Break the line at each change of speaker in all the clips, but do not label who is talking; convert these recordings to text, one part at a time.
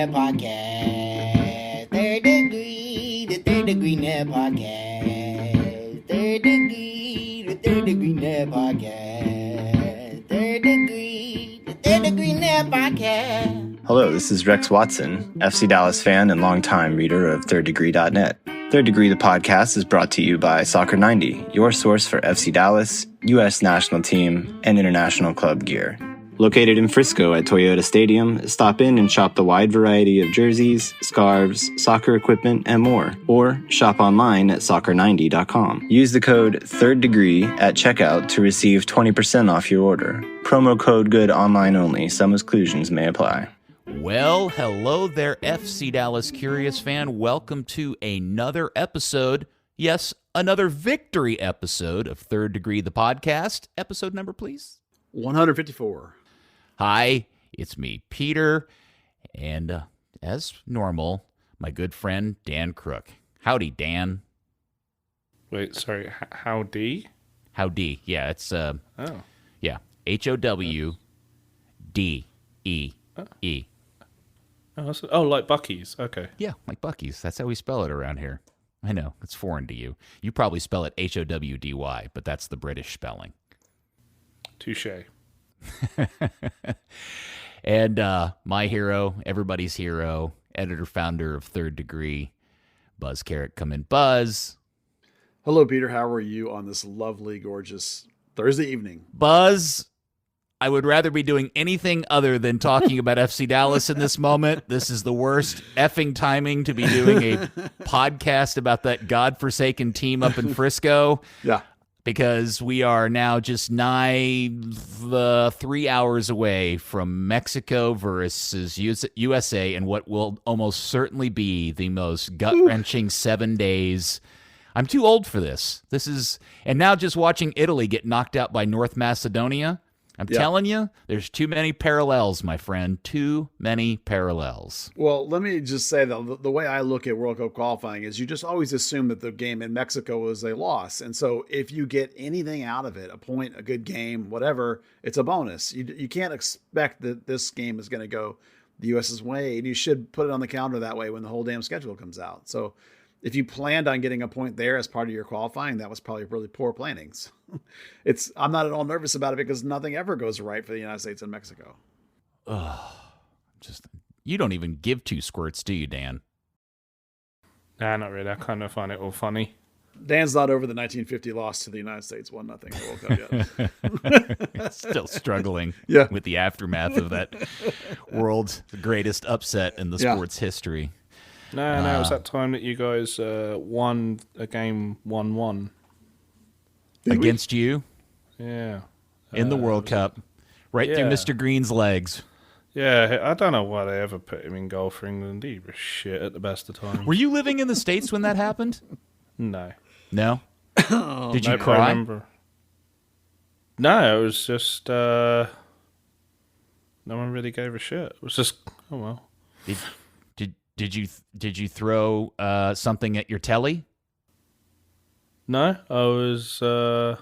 Net Podcast. The Third Degree Net Podcast. Third Degree, the Third Degree Net Podcast. The Third Degree Net Podcast.
Hello, this is Rex Watson, FC Dallas fan and longtime reader of thirddegree.net. Third Degree, the podcast, is brought to you by Soccer 90, your source for FC Dallas, U.S. national team, and international club gear. Located in Frisco at Toyota Stadium, stop in and shop the wide variety of jerseys, scarves, soccer equipment, and more. Or shop online at soccer90.com. Use the code ThirdDegree at checkout to receive 20% off your order. Promo code good online only. Some exclusions may apply.
Well, hello there, FC Dallas Curious fan. Welcome to another episode. Yes, another victory episode of Third Degree, the podcast. Episode number, please.
154.
Hi, it's me, Peter, and as normal, my good friend Dan Crooke. Howdy, Dan.
Wait, sorry, howdy?
Howdy, yeah, it's, yeah, H-O-W-D-E-E.
Oh, like Buc-ee's, okay.
Yeah, like Buc-ee's. That's how we spell it around here. I know, it's foreign to you. You probably spell it H-O-W-D-Y, but that's the British spelling.
Touche.
And my hero, everybody's hero, editor-founder of Third Degree, Buzz Carrick. Come in, Buzz.
Hello, Peter. How are you on this lovely, gorgeous Thursday evening?
Buzz, I would rather be doing anything other than talking about FC Dallas in this moment. This is the worst effing timing to be doing a podcast about that godforsaken team up in Frisco.
Yeah.
Because we are now just nigh 3 hours away from Mexico versus USA and what will almost certainly be the most gut-wrenching 7 days. I'm too old for this. And now just watching Italy get knocked out by North Macedonia. I'm telling you, there's too many parallels, my friend. Too many parallels.
Well, let me just say that the way I look at World Cup qualifying is you just always assume that the game in Mexico was a loss. And so if you get anything out of it, a point, a good game, whatever, it's a bonus. You can't expect that this game is going to go the U.S.'s way. And you should put it on the calendar that way when the whole damn schedule comes out. So if you planned on getting a point there as part of your qualifying, that was probably really poor planning. I'm not at all nervous about it because nothing ever goes right for the United States and Mexico.
You don't even give two squirts, do you, Dan?
Nah, not really. I kind of find it all funny.
Dan's not over the 1950 loss to the United States 1-0 in the World Cup yet.
Still struggling
Yeah.
with the aftermath of that world's greatest upset in the sport's history.
No, it was that time that you guys won a game 1-1.
Against you?
Yeah.
In the World Cup. Right through Mr. Green's legs.
Yeah, I don't know why they ever put him in goal for England. He was shit at the best of times.
Were you living in the States when that happened?
No.
No? Did you
I
cry?
remember. No, it was just... no one really gave a shit. It was just, oh well.
Did you throw something at your telly?
No, I was at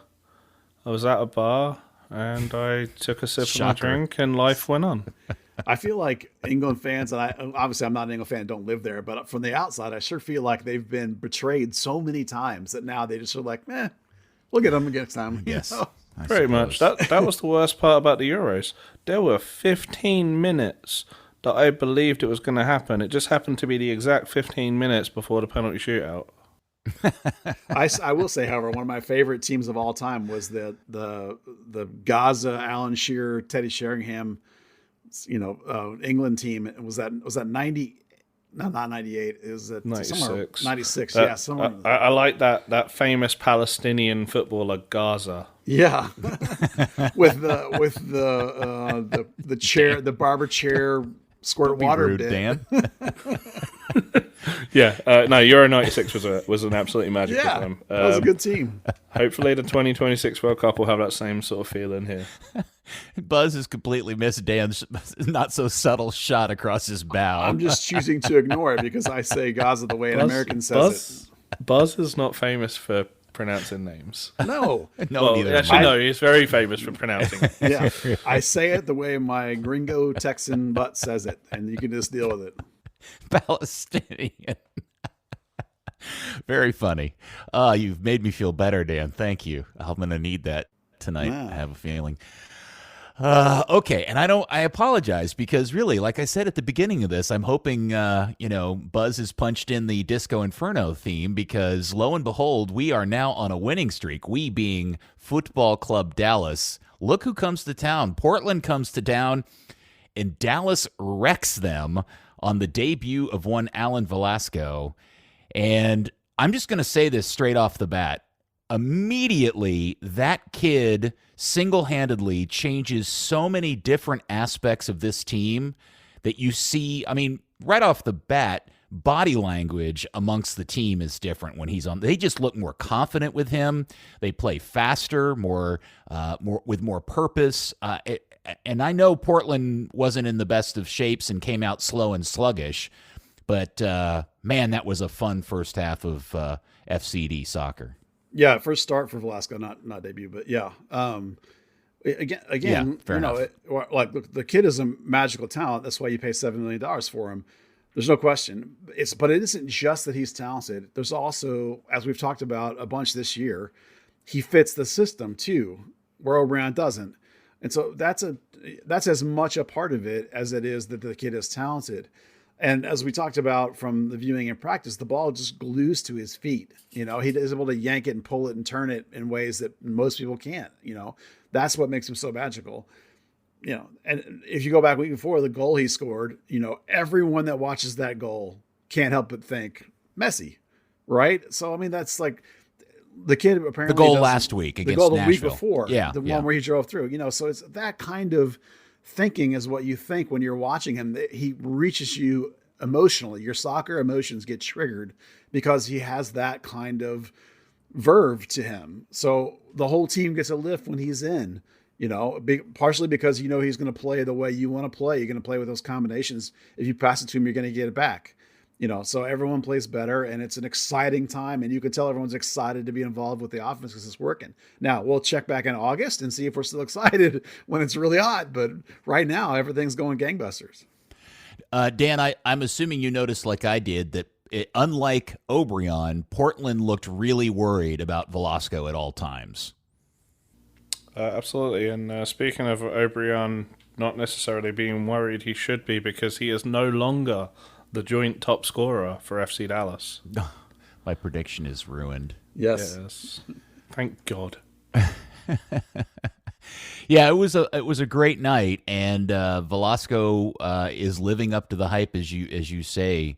a bar and I took a sip of my drink and life went on.
I feel like England fans, and obviously I'm not an England fan, don't live there, but from the outside, I sure feel like they've been betrayed so many times that now they just are like, we'll get them next time.
Yes.
You know?
Pretty much. That was the worst part about the Euros. There were 15 minutes that I believed it was going to happen. It just happened to be the exact 15 minutes before the penalty shootout.
I will say, however, one of my favorite teams of all time was the Gaza, Alan Shearer, Teddy Sheringham, England team. Was that 90? No, not 98. It was
96.
96.
I like that famous Palestinian footballer Gaza.
Yeah, with the chair, the barber chair, squirt water
rude,
bit.
Dan.
Yeah, no, Euro 96 was an absolutely magical time.
That was a good team.
Hopefully the 2026 World Cup will have that same sort of feeling here.
Buzz has completely missed Dan's not so subtle shot across his bow.
I'm just choosing to ignore it because I say Gaza the way an American says it.
Buzz is not famous for pronouncing names.
No.
No, he's very famous for pronouncing.
Yeah, I say it the way my gringo Texan butt says it, and you can just deal with it.
Palestinian. Very funny. You've made me feel better, Dan. Thank you. I'm going to need that tonight.
Wow.
I have a feeling. Okay, and I apologize because really, like I said at the beginning of this, I'm hoping, Buzz has punched in the Disco Inferno theme because lo and behold, we are now on a winning streak. We being Football Club Dallas. Look who comes to town. Portland comes to town, and Dallas wrecks them on the debut of one Alan Velasco. And I'm just going to say this straight off the bat. Immediately, that kid single-handedly changes so many different aspects of this team that you see. I mean, right off the bat, body language amongst the team is different when he's on. They just look more confident with him. They play faster, more with more purpose. And I know Portland wasn't in the best of shapes and came out slow and sluggish, but man, that was a fun first half of FCD soccer.
Yeah, first start for Velasco, not debut, but yeah. Again,
Yeah, fair enough.
Look, the kid is a magical talent. That's why you pay $7 million for him. There's no question. But it isn't just that he's talented. There's also, as we've talked about a bunch this year, he fits the system too, where O'Brien doesn't. And so that's as much a part of it as it is that the kid is talented. And as we talked about from the viewing and practice, the ball just glues to his feet. He is able to yank it and pull it and turn it in ways that most people can't. That's what makes him so magical. And if you go back week before, the goal he scored, everyone that watches that goal can't help but think Messi, right? So, I mean, that's like the kid apparently.
The goal last week against Nashville.
The goal the week before.
Yeah.
The one where he drove through, so it's that kind of thinking is what you think when you're watching him. He reaches you emotionally. Your soccer emotions get triggered because he has that kind of verve to him. So the whole team gets a lift when he's in, partially because he's going to play the way you want to play. You're going to play with those combinations. If you pass it to him, you're going to get it back. So everyone plays better, and it's an exciting time, and you can tell everyone's excited to be involved with the offense because it's working. Now, we'll check back in August and see if we're still excited when it's really hot, but right now, everything's going gangbusters.
Dan, I'm assuming you noticed, like I did, that unlike O'Brien, Portland looked really worried about Velasco at all times.
Absolutely, and speaking of O'Brien not necessarily being worried, he should be, because he is no longer the joint top scorer for FC Dallas.
My prediction is ruined.
Yes.
Thank God.
Yeah, it was a great night, and Velasco is living up to the hype, as you say,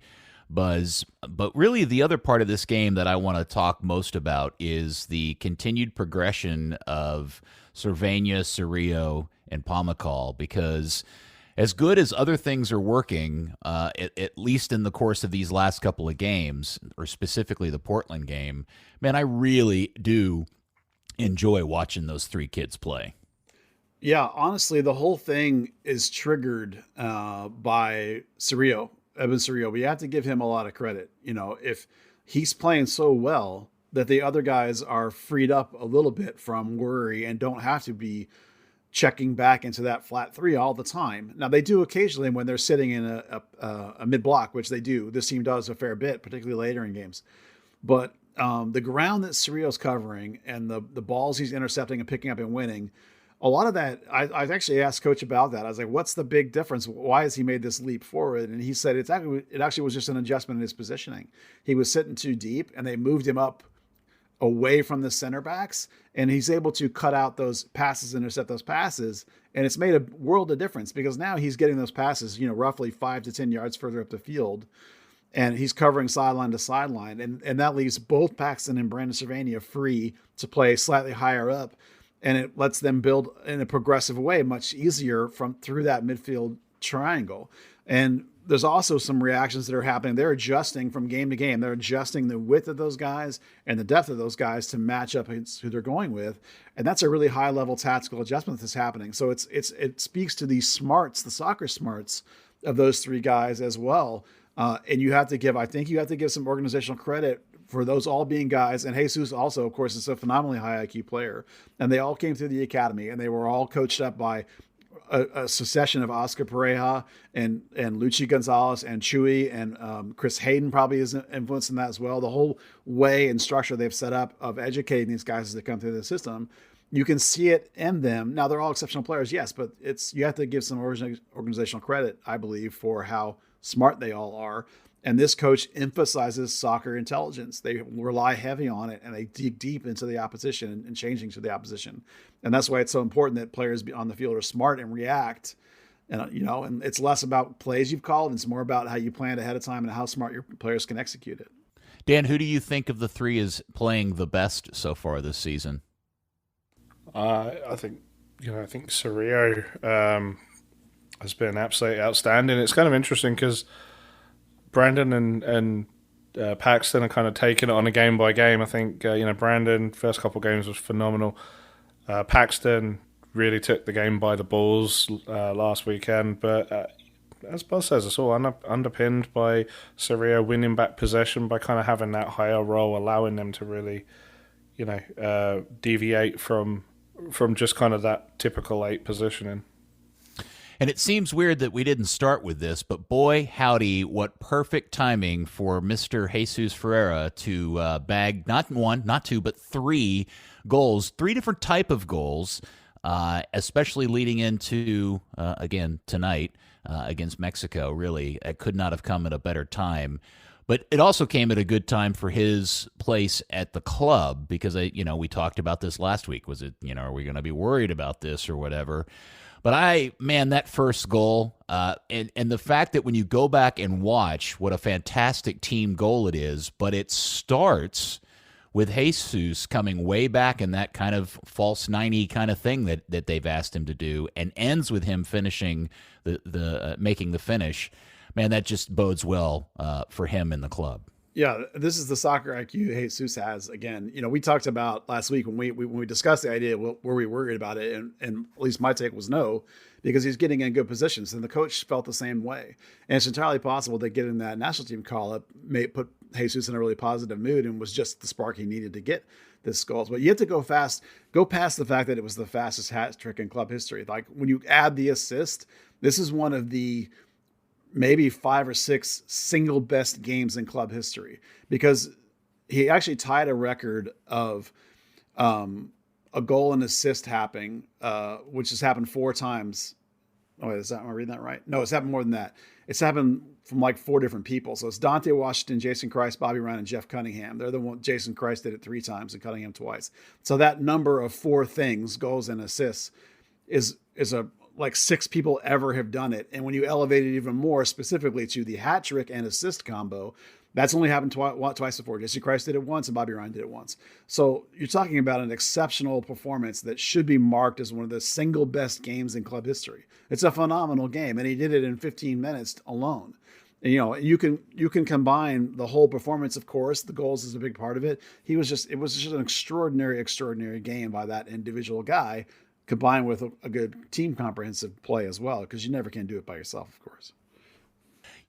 Buzz. But really, the other part of this game that I want to talk most about is the continued progression of Cervania, Cerrillo, and Pomacall, because as good as other things are working, at least in the course of these last couple of games, or specifically the Portland game, man, I really do enjoy watching those three kids play.
Yeah, honestly, the whole thing is triggered by Cerrillo, Evan Cerrillo. But you have to give him a lot of credit. If he's playing so well that the other guys are freed up a little bit from worry and don't have to be checking back into that flat three all the time. Now, they do occasionally when they're sitting in a mid-block, which they do. This team does a fair bit, particularly later in games. But the ground that Cerrillo's covering and the balls he's intercepting and picking up and winning, a lot of that, I actually asked Coach about that. I was like, what's the big difference? Why has he made this leap forward? And he said it actually was just an adjustment in his positioning. He was sitting too deep, and they moved him up away from the center backs, and he's able to cut out those passes, intercept those passes, and it's made a world of difference because now he's getting those passes, roughly 5 to 10 yards further up the field, and he's covering sideline to sideline, and that leaves both Paxton and Brandon Cervania free to play slightly higher up, and it lets them build in a progressive way much easier through that midfield triangle. And there's also some reactions that are happening. They're adjusting from game to game. They're adjusting the width of those guys and the depth of those guys to match up against who they're going with. And that's a really high level tactical adjustment that's happening. So it speaks to the smarts, the soccer smarts of those three guys as well. And I think you have to give some organizational credit for those all being guys. And Jesus also, of course, is a phenomenally high IQ player. And they all came through the academy, and they were all coached up by a succession of Oscar Pereja and Luchi Gonzalez and Chewy and Chris Hayden probably is influencing that as well. The whole way and structure they've set up of educating these guys as they come through the system, you can see it in them. Now they're all exceptional players, yes, but you have to give some organizational credit, I believe, for how smart they all are. And this coach emphasizes soccer intelligence. They rely heavy on it, and they dig deep into the opposition and changing to the opposition. And that's why it's so important that players on the field are smart and react. And and it's less about plays you've called, and it's more about how you planned ahead of time and how smart your players can execute it.
Dan, who do you think of the three is playing the best so far this season?
I think Ferreira has been absolutely outstanding. It's kind of interesting because Brandon and Paxton are kind of taking it on a game by game. I think Brandon first couple games was phenomenal. Paxton really took the game by the balls last weekend, but as Buzz says, it's all underpinned by Ferreira winning back possession by kind of having that higher role, allowing them to really, deviate from just kind of that typical 8 positioning.
And it seems weird that we didn't start with this, but boy, howdy, what perfect timing for Mr. Jesus Ferreira to bag not 1, not 2, but 3 goals, 3 different type of goals, especially leading into, again, tonight against Mexico. Really, it could not have come at a better time. But it also came at a good time for his place at the club because, we talked about this last week. Was it, are we going to be worried about this or whatever? But that first goal, and the fact that when you go back and watch what a fantastic team goal it is, but it starts with Jesus coming way back in that kind of false 90 kind of thing that they've asked him to do, and ends with him finishing making the finish. Man, that just bodes well for him in the club.
Yeah, this is the soccer IQ Jesus has. Again, we talked about last week when we discussed the idea, were we worried about it? And at least my take was no, because he's getting in good positions. And the coach felt the same way. And it's entirely possible that getting that national team call-up may put Jesus in a really positive mood and was just the spark he needed to get this goal. But you have to go past the fact that it was the fastest hat trick in club history. Like when you add the assist, this is one of the maybe 5 or 6 single best games in club history, because he actually tied a record of a goal and assist happening, which has happened 4 times. Oh, wait, am I reading that right? No, it's happened more than that. It's happened from like 4 different people. So it's Dante Washington, Jason Christ, Bobby Ryan, and Jeff Cunningham. They're the one. Jason Christ did it 3 times and Cunningham twice. So that number of 4 things, goals and assists, is a like 6 people ever have done it. And when you elevate it even more specifically to the hat trick and assist combo, that's only happened twice before. Jesse Christ did it once and Bobby Ryan did it once. So you're talking about an exceptional performance that should be marked as one of the single best games in club history. It's a phenomenal game, and he did it in 15 minutes alone. And, you can combine the whole performance, of course. The goals is a big part of it. It was just an extraordinary game by that individual guy, combined with a good team comprehensive play as well, because you never can do it by yourself, of course.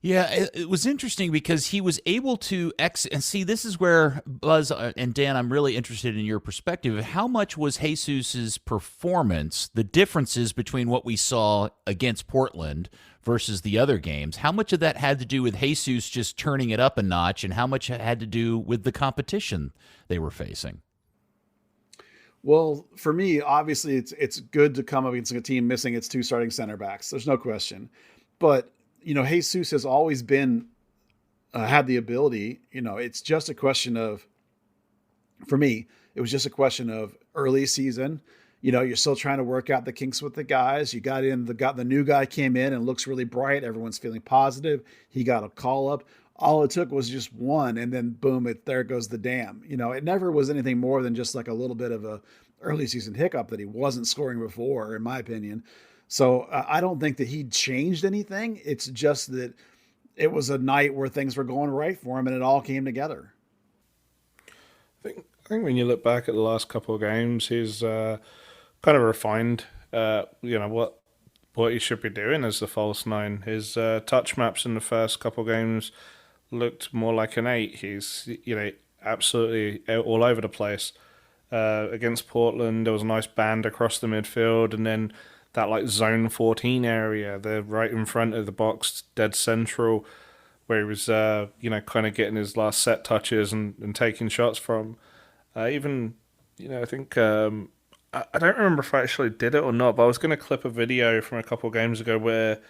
Yeah, it was interesting because he was able to and see, this is where, Buzz and Dan, I'm really interested in your perspective. How much was Jesus's performance, the differences between what we saw against Portland versus the other games, how much of that had to do with Jesus just turning it up a notch, and how much had to do with the competition they were facing?
Well, for me, obviously, it's good to come up against a team missing its 2 starting center backs. There's no question. But, Jesus has always been, had the ability, it's just a question of, for me, it was just a question of early season. You're still trying to work out the kinks with the guys. You got the new guy came in and looks really bright. Everyone's feeling positive. He got a call up. All it took was just one, and then boom, there goes the dam. It never was anything more than just like a little bit of a early season hiccup that he wasn't scoring before, in my opinion. So I don't think that he changed anything. It's just that it was a night where things were going right for him, and it all came together.
I think when you look back at the last couple of games, he's kind of refined, what he should be doing as the false 9. His touch maps in the first couple of games looked more like an 8. He's, absolutely all over the place. Against Portland, there was a nice band across the midfield, and then that like zone 14 area. They're right in front of the box, dead central, where he was, kind of getting his last set touches and taking shots from. Even, I think, I don't remember if I actually did it or not, but I was going to clip a video from a couple of games ago where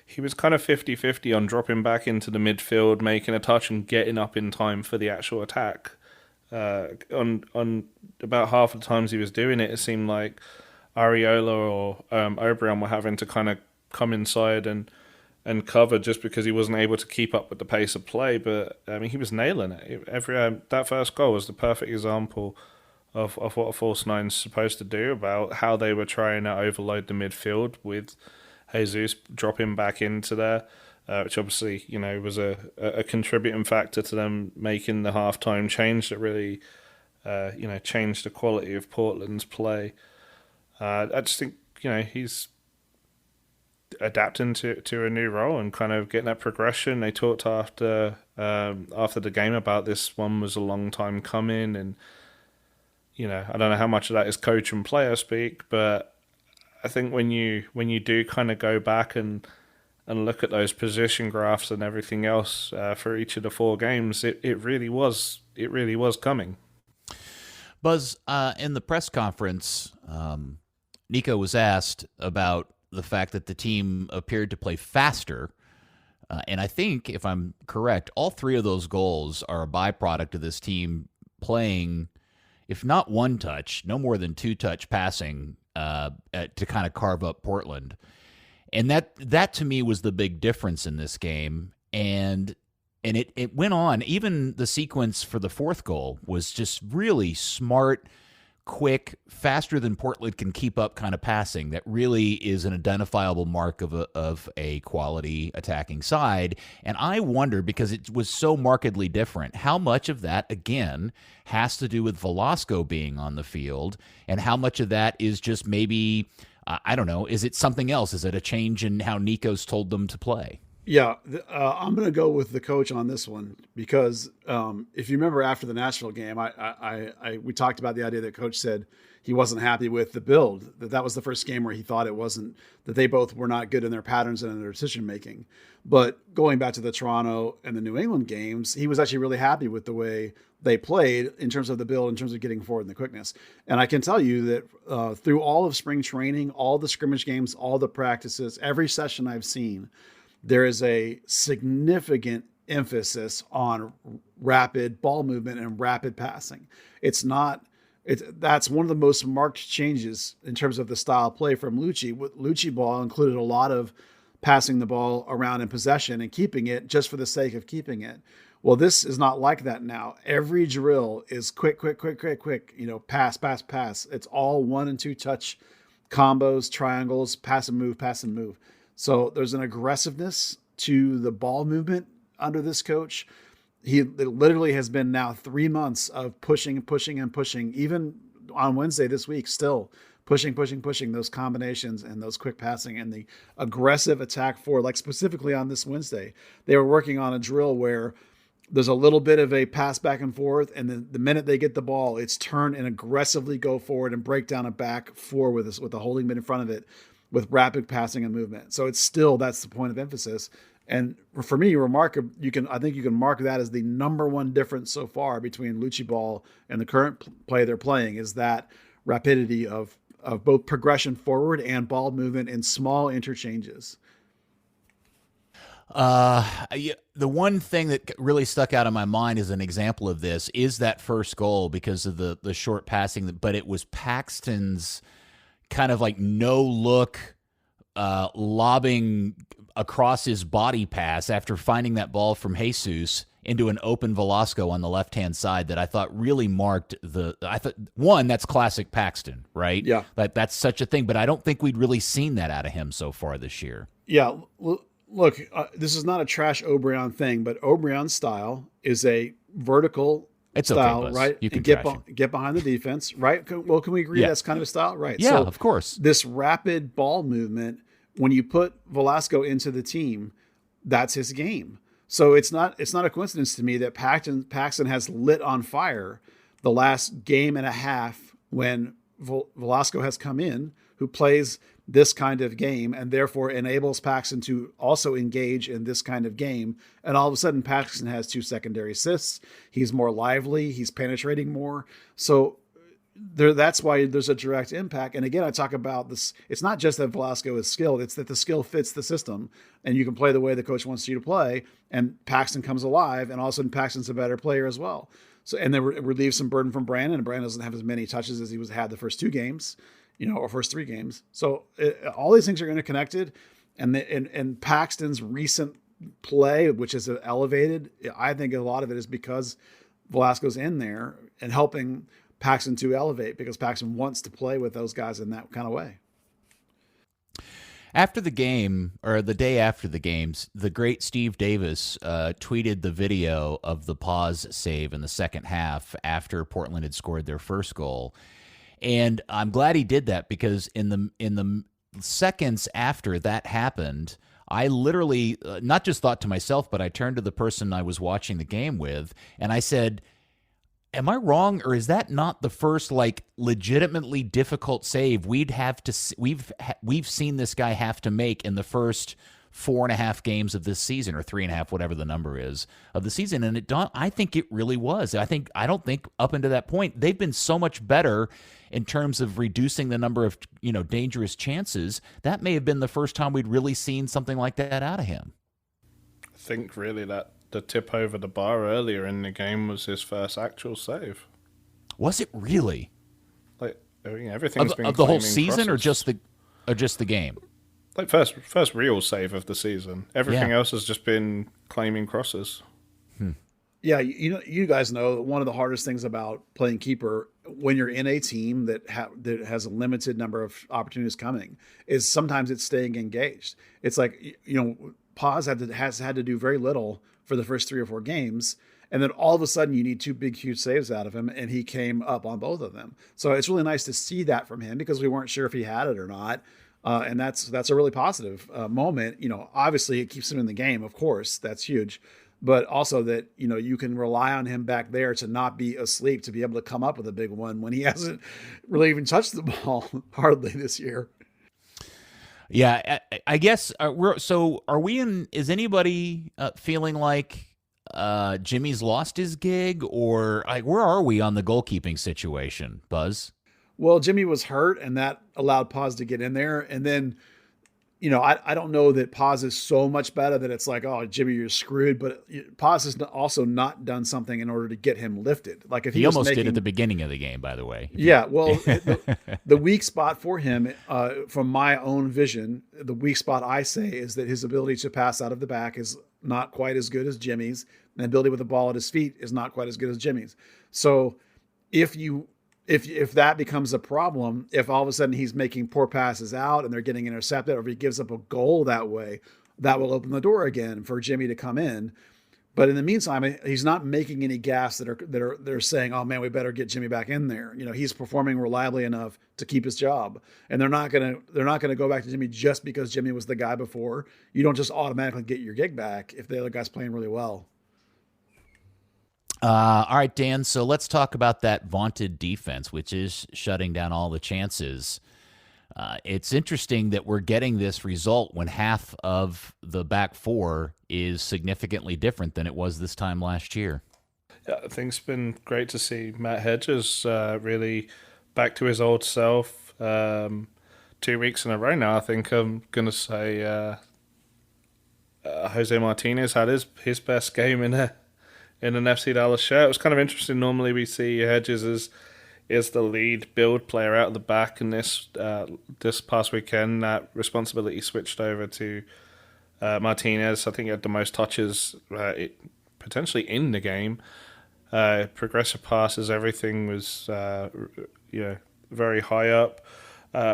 he was kind of 50-50 on dropping back into the midfield, making a touch and getting up in time for the actual attack. On about half of the times he was doing it, it seemed like Areola or Obrian were having to kind of come inside and cover just because he wasn't able to keep up with the pace of play. But I mean, he was nailing it. That first goal was the perfect example of what a false nine's supposed to do, about how they were trying to overload the midfield with Jesus dropping back into there, which obviously was a contributing factor to them making the halftime change that really changed the quality of Portland's play. I just think he's adapting to a new role and kind of getting that progression. They talked after the game about this one was a long time coming, and I don't know how much of that is coach and player speak, but I think when you do kind of go back and look at those position graphs and everything else for each of the 4 games, it really was coming.
Buzz, in the press conference, Nico was asked about the fact that the team appeared to play faster. And I think, if I'm correct, all 3 of those goals are a byproduct of this team playing, if not one touch, no more than 2 touch passing to kind of carve up Portland. And that to me was the big difference in this game. And it went on. Even the sequence for the 4th goal was just really smart, quick, faster than Portland can keep up kind of passing. That really is an identifiable mark of a quality attacking side. And I wonder, because it was so markedly different, how much of that, again, has to do with Velasco being on the field, and how much of that is just maybe, I don't know, is it something else? Is it a change in how Nico's told them to play?
Yeah, I'm going to go with the coach on this one because if you remember after the Nashville game, we talked about the idea that coach said he wasn't happy with the build, that was the first game where he thought it wasn't, that they both were not good in their patterns and in their decision making. But going back to the Toronto and the New England games, he was actually really happy with the way they played in terms of the build, in terms of getting forward and the quickness. And I can tell you that through all of spring training, all the scrimmage games, all the practices, every session I've seen, there is a significant emphasis on rapid ball movement and rapid passing. That's one of the most marked changes in terms of the style of play from Lucci. Lucci ball included a lot of passing the ball around in possession and keeping it just for the sake of keeping it. Well, this is not like that now. Every drill is quick, pass, pass, pass. It's all 1 and 2 touch combos, triangles, pass and move. So there's an aggressiveness to the ball movement under this coach. It literally has been now 3 months of pushing. Even on Wednesday this week, still pushing those combinations and those quick passing and the aggressive attack forward. Like specifically on this Wednesday, they were working on a drill where there's a little bit of a pass back and forth, and then the minute they get the ball, it's turn and aggressively go forward and break down a back four with a holding mid in front of it with rapid passing and movement. So it's still, that's the point of emphasis. And for me, I think you can mark that as the number one difference so far between Lucci ball and the current play they're playing, is that rapidity of both progression forward and ball movement in small interchanges.
The one thing that really stuck out in my mind as an example of this is that first goal, because of the short passing, but it was Paxton's kind of like no look, lobbing across his body pass after finding that ball from Jesus into an open Velasco on the left-hand side that I thought really marked that's classic Paxton, right?
Yeah.
That's such a thing, but I don't think we'd really seen that out of him so far this year.
Yeah. Look, this is not a trash Obrian thing, but Obrian's style is a vertical style,
okay,
right?
You can
get behind the defense, right? Well, can we agree that's kind of a style, right?
Yeah,
so
of course.
This rapid ball movement, when you put Velasco into the team, that's his game. So it's not a coincidence to me that Paxton has lit on fire the last game and a half when Velasco has come in, who plays this kind of game, and therefore enables Paxton to also engage in this kind of game. And all of a sudden, Paxton has 2 secondary assists. He's more lively. He's penetrating more. So that's why there's a direct impact. And again, I talk about this. It's not just that Velasco is skilled. It's that the skill fits the system, and you can play the way the coach wants you to play. And Paxton comes alive, and all of a sudden Paxton's a better player as well. So, and then relieves some burden from Brandon, and Brandon doesn't have as many touches as he had the first 2 games, or first 3 games. So all these things are interconnected, and Paxton's recent play, which is elevated, I think a lot of it is because Velasco's in there and helping Paxton to elevate, because Paxton wants to play with those guys in that kind of way.
After the game, or the day after the games, the great Steve Davis tweeted the video of the pause save in the second half after Portland had scored their first goal. And I'm glad he did that, because in the seconds after that happened, I literally not just thought to myself, but I turned to the person I was watching the game with, and I said, am I wrong, or is that not the first legitimately difficult save we've seen this guy have to make in the first 4.5 games of this season, or 3.5, whatever the number is of the season? And I think it really was. I don't think up until that point they've been so much better in terms of reducing the number of dangerous chances. That may have been the first time we'd really seen something like that out of him.
I think really that the tip over the bar earlier in the game was his first actual save.
Was it really?
Everything's been
of the whole season,
crosses.
or just the game?
First real save of the season. Everything else has just been claiming crosses.
Yeah, you guys know one of the hardest things about playing keeper when you're in a team that has a limited number of opportunities coming is sometimes it's staying engaged. It's like Paz has had to do very little for the first 3 or 4 games, and then all of a sudden you need 2 big, huge saves out of him, and he came up on both of them. So it's really nice to see that from him, because we weren't sure if he had it or not, and that's a really positive moment. Obviously it keeps him in the game, of course, that's huge, but also that you can rely on him back there to not be asleep, to be able to come up with a big one when he hasn't really even touched the ball hardly this year.
Yeah, I guess are we in? Is anybody feeling like Jimmy's lost his gig, or where are we on the goalkeeping situation, Buzz?
Well, Jimmy was hurt, and that allowed Paz to get in there, and then I don't know that Paz is so much better that it's like, oh, Jimmy, you're screwed. But Paz has also not done something in order to get him lifted. Like if he
almost did at the beginning of the game, by the way.
Yeah, well, the weak spot for him, from my own vision, the weak spot I say is that his ability to pass out of the back is not quite as good as Jimmy's, and the ability with the ball at his feet is not quite as good as Jimmy's. So if that becomes a problem, if all of a sudden he's making poor passes out and they're getting intercepted, or if he gives up a goal that way, that will open the door again for Jimmy to come in. But in the meantime, he's not making any gaffes that are saying, oh man, we better get Jimmy back in there. He's performing reliably enough to keep his job, and they're not gonna go back to Jimmy just because Jimmy was the guy before. You don't just automatically get your gig back if the other guy's playing really well.
All right, Dan, so let's talk about that vaunted defense, which is shutting down all the chances. It's interesting that we're getting this result when half of the back 4 is significantly different than it was this time last year.
Yeah, I think it's been great to see Matt Hedges really back to his old self. 2 weeks in a row now, I think I'm going to say Jose Martinez had his best game in an FC Dallas shirt. It was kind of interesting. Normally we see Hedges as the lead build player out of the back, and this past weekend that responsibility switched over to Martinez. I think he had the most touches potentially in the game. Progressive passes, everything was very high up,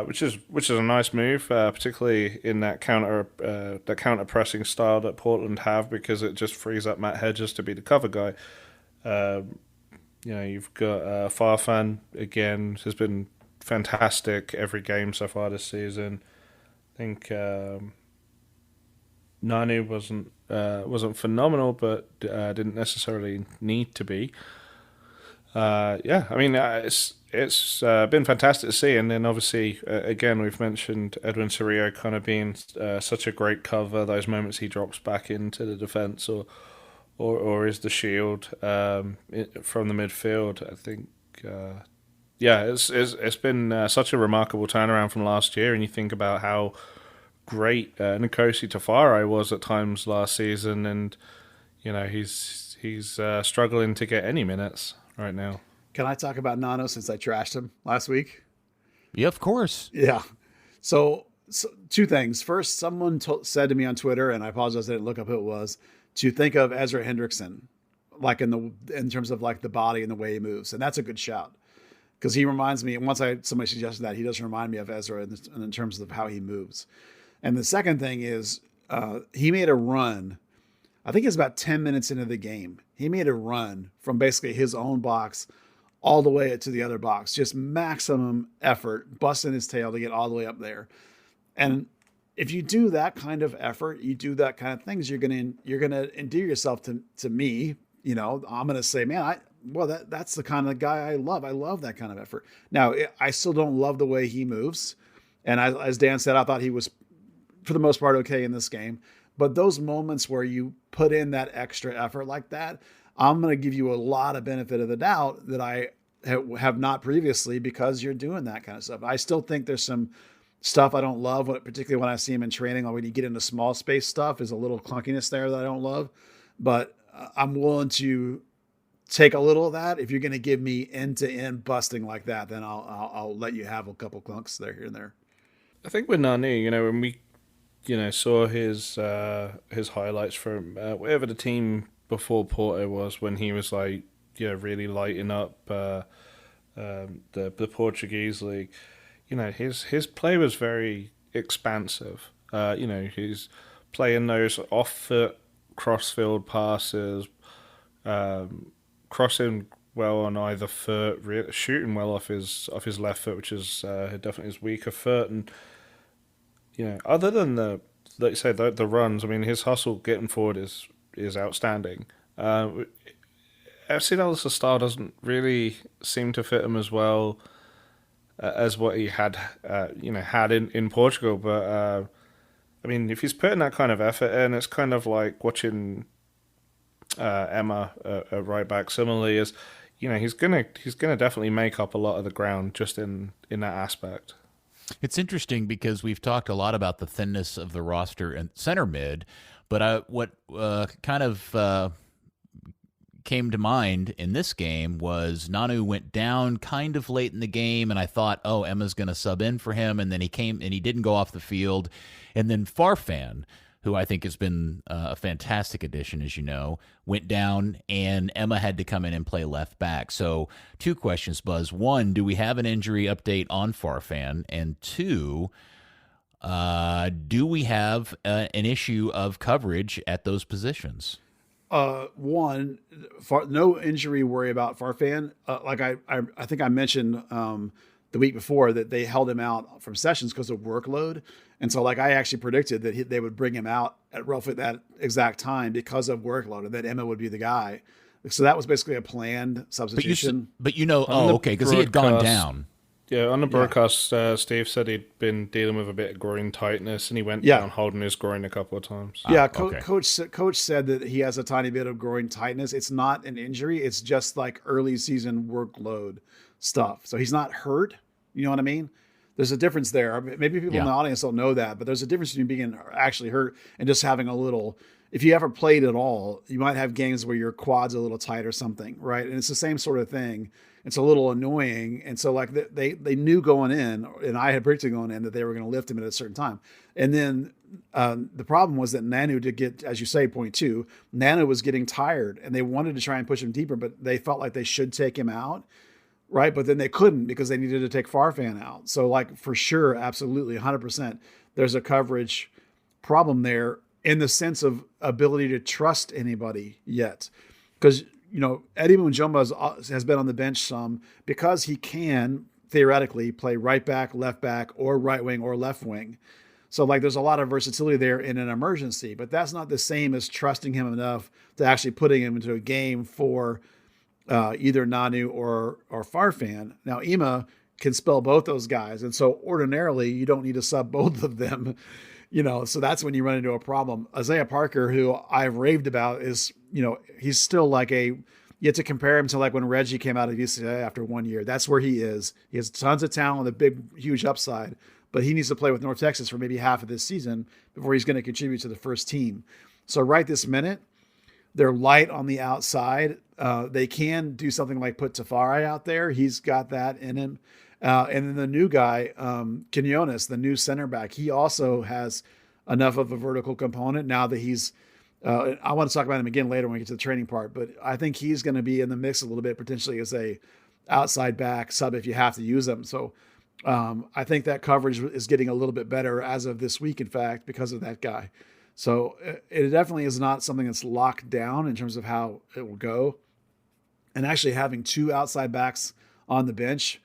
which is a nice move, particularly in that counter pressing style that Portland have, because it just frees up Matt Hedges to be the cover guy. You've got Farfan again, has been fantastic every game so far this season. I think Nanu wasn't phenomenal, but didn't necessarily need to be. Yeah, I mean, it's been fantastic to see, and then obviously again we've mentioned Edwin Cerrillo kind of being such a great cover. Those moments he drops back into the defense or is the shield from the midfield. I think yeah, it's been such a remarkable turnaround from last year, and you think about how great Nkosi Tafari was at times last season, and he's struggling to get any minutes right now.
Can I talk about Nano since I trashed him last week?
Yeah, of course.
Yeah. So two things. First, someone said to me on Twitter, and I apologize I didn't look up who it was, to think of Ezra Hendrickson, like in terms of like the body and the way he moves, and that's a good shout because he reminds me. And somebody suggested that, he does remind me of Ezra in terms of how he moves. And the second thing is he made a run. I think it's about 10 minutes into the game. He made a run from basically his own box all the way to the other box, just maximum effort, busting his tail to get all the way up there. And if you do that kind of effort, you do that kind of things, you're gonna endear yourself to me. I'm gonna say, man, that's the kind of guy I love. I love that kind of effort. Now, I still don't love the way he moves, and as Dan said, I thought he was for the most part okay in this game. But those moments where you put in that extra effort like that, I'm going to give you a lot of benefit of the doubt that I have not previously, because you're doing that kind of stuff. I still think there's some stuff I don't love, particularly when I see him in training, or when you get into small space stuff, is a little clunkiness there that I don't love. But I'm willing to take a little of that. If you're going to give me end-to-end busting like that, then I'll let you have a couple clunks there, here and there.
I think with Nani, when we saw his highlights from whatever the team before Porto was, when he was like, really lighting up the Portuguese league. His play was very expansive. He's playing those off foot crossfield passes, crossing well on either foot, shooting well off his left foot, which is definitely his weaker foot, and other than like you say, the runs, I mean, his hustle getting forward is outstanding. FC Dallas' style doesn't really seem to fit him as well as what he had in Portugal. But I mean, if he's putting that kind of effort in, it's kind of like watching Emma at right back. Similarly, as he's gonna definitely make up a lot of the ground just in that aspect.
It's interesting because we've talked a lot about the thinness of the roster and center mid, but what kind of came to mind in this game was Nanu went down kind of late in the game, and I thought, oh, Emma's going to sub in for him, and then he came and he didn't go off the field, and then Farfan, who I think has been a fantastic addition, as you know, went down, and Emma had to come in and play left back. So 2 questions, Buzz. 1, do we have an injury update on Farfan? And 2, do we have an issue of coverage at those positions?
1, no injury worry about Farfan. Like I think I mentioned the week before that they held him out from sessions because of workload. And so like I actually predicted that they would bring him out at roughly that exact time because of workload, and that Emma would be the guy. So that was basically a planned substitution.
But okay, because he had gone down.
Yeah, on the broadcast, Steve said he'd been dealing with a bit of groin tightness, and he went down holding his groin a couple of times.
Yeah, Coach said that he has a tiny bit of groin tightness. It's not an injury. It's just like early season workload stuff. So he's not hurt. You know what I mean? There's a difference there. Maybe people in the audience don't know that, but there's a difference between being actually hurt and just having a little. If you ever played at all, you might have games where your quad's a little tight or something, right? And it's the same sort of thing. It's a little annoying. And so like they knew going in, and I had predicted going in, that they were going to lift him at a certain time. And then the problem was that Nanu did get, as you say, point 2, Nanu was getting tired, and they wanted to try and push him deeper, but they felt like they should take him out. Right. But then they couldn't because they needed to take Farfan out. So like for sure, absolutely 100%, there's a coverage problem there in the sense of ability to trust anybody yet. Because, Eddie Munjomba has been on the bench some because he can theoretically play right back, left back, or right wing or left wing. So like there's a lot of versatility there in an emergency, but that's not the same as trusting him enough to actually putting him into a game for either Nanu or Farfan. Now, Ema can spell both those guys. And so ordinarily you don't need to sub both of them, so that's when you run into a problem. Isaiah Parker, who I've raved about, is, he's still like you have to compare him to like when Reggie came out of UCLA after 1 year. That's where he is. He has tons of talent, a big, huge upside, but he needs to play with North Texas for maybe half of this season before he's going to contribute to the first team. So right this minute, they're light on the outside. They can do something like put Tafari out there. He's got that in him. And then the new guy, Quinones, the new center back, he also has enough of a vertical component now that he's, I want to talk about him again later when we get to the training part, but I think he's going to be in the mix a little bit, potentially as a outside back sub if you have to use him. So I think that coverage is getting a little bit better as of this week, in fact, because of that guy. So it definitely is not something that's locked down in terms of how it will go. And actually having two outside backs on the bench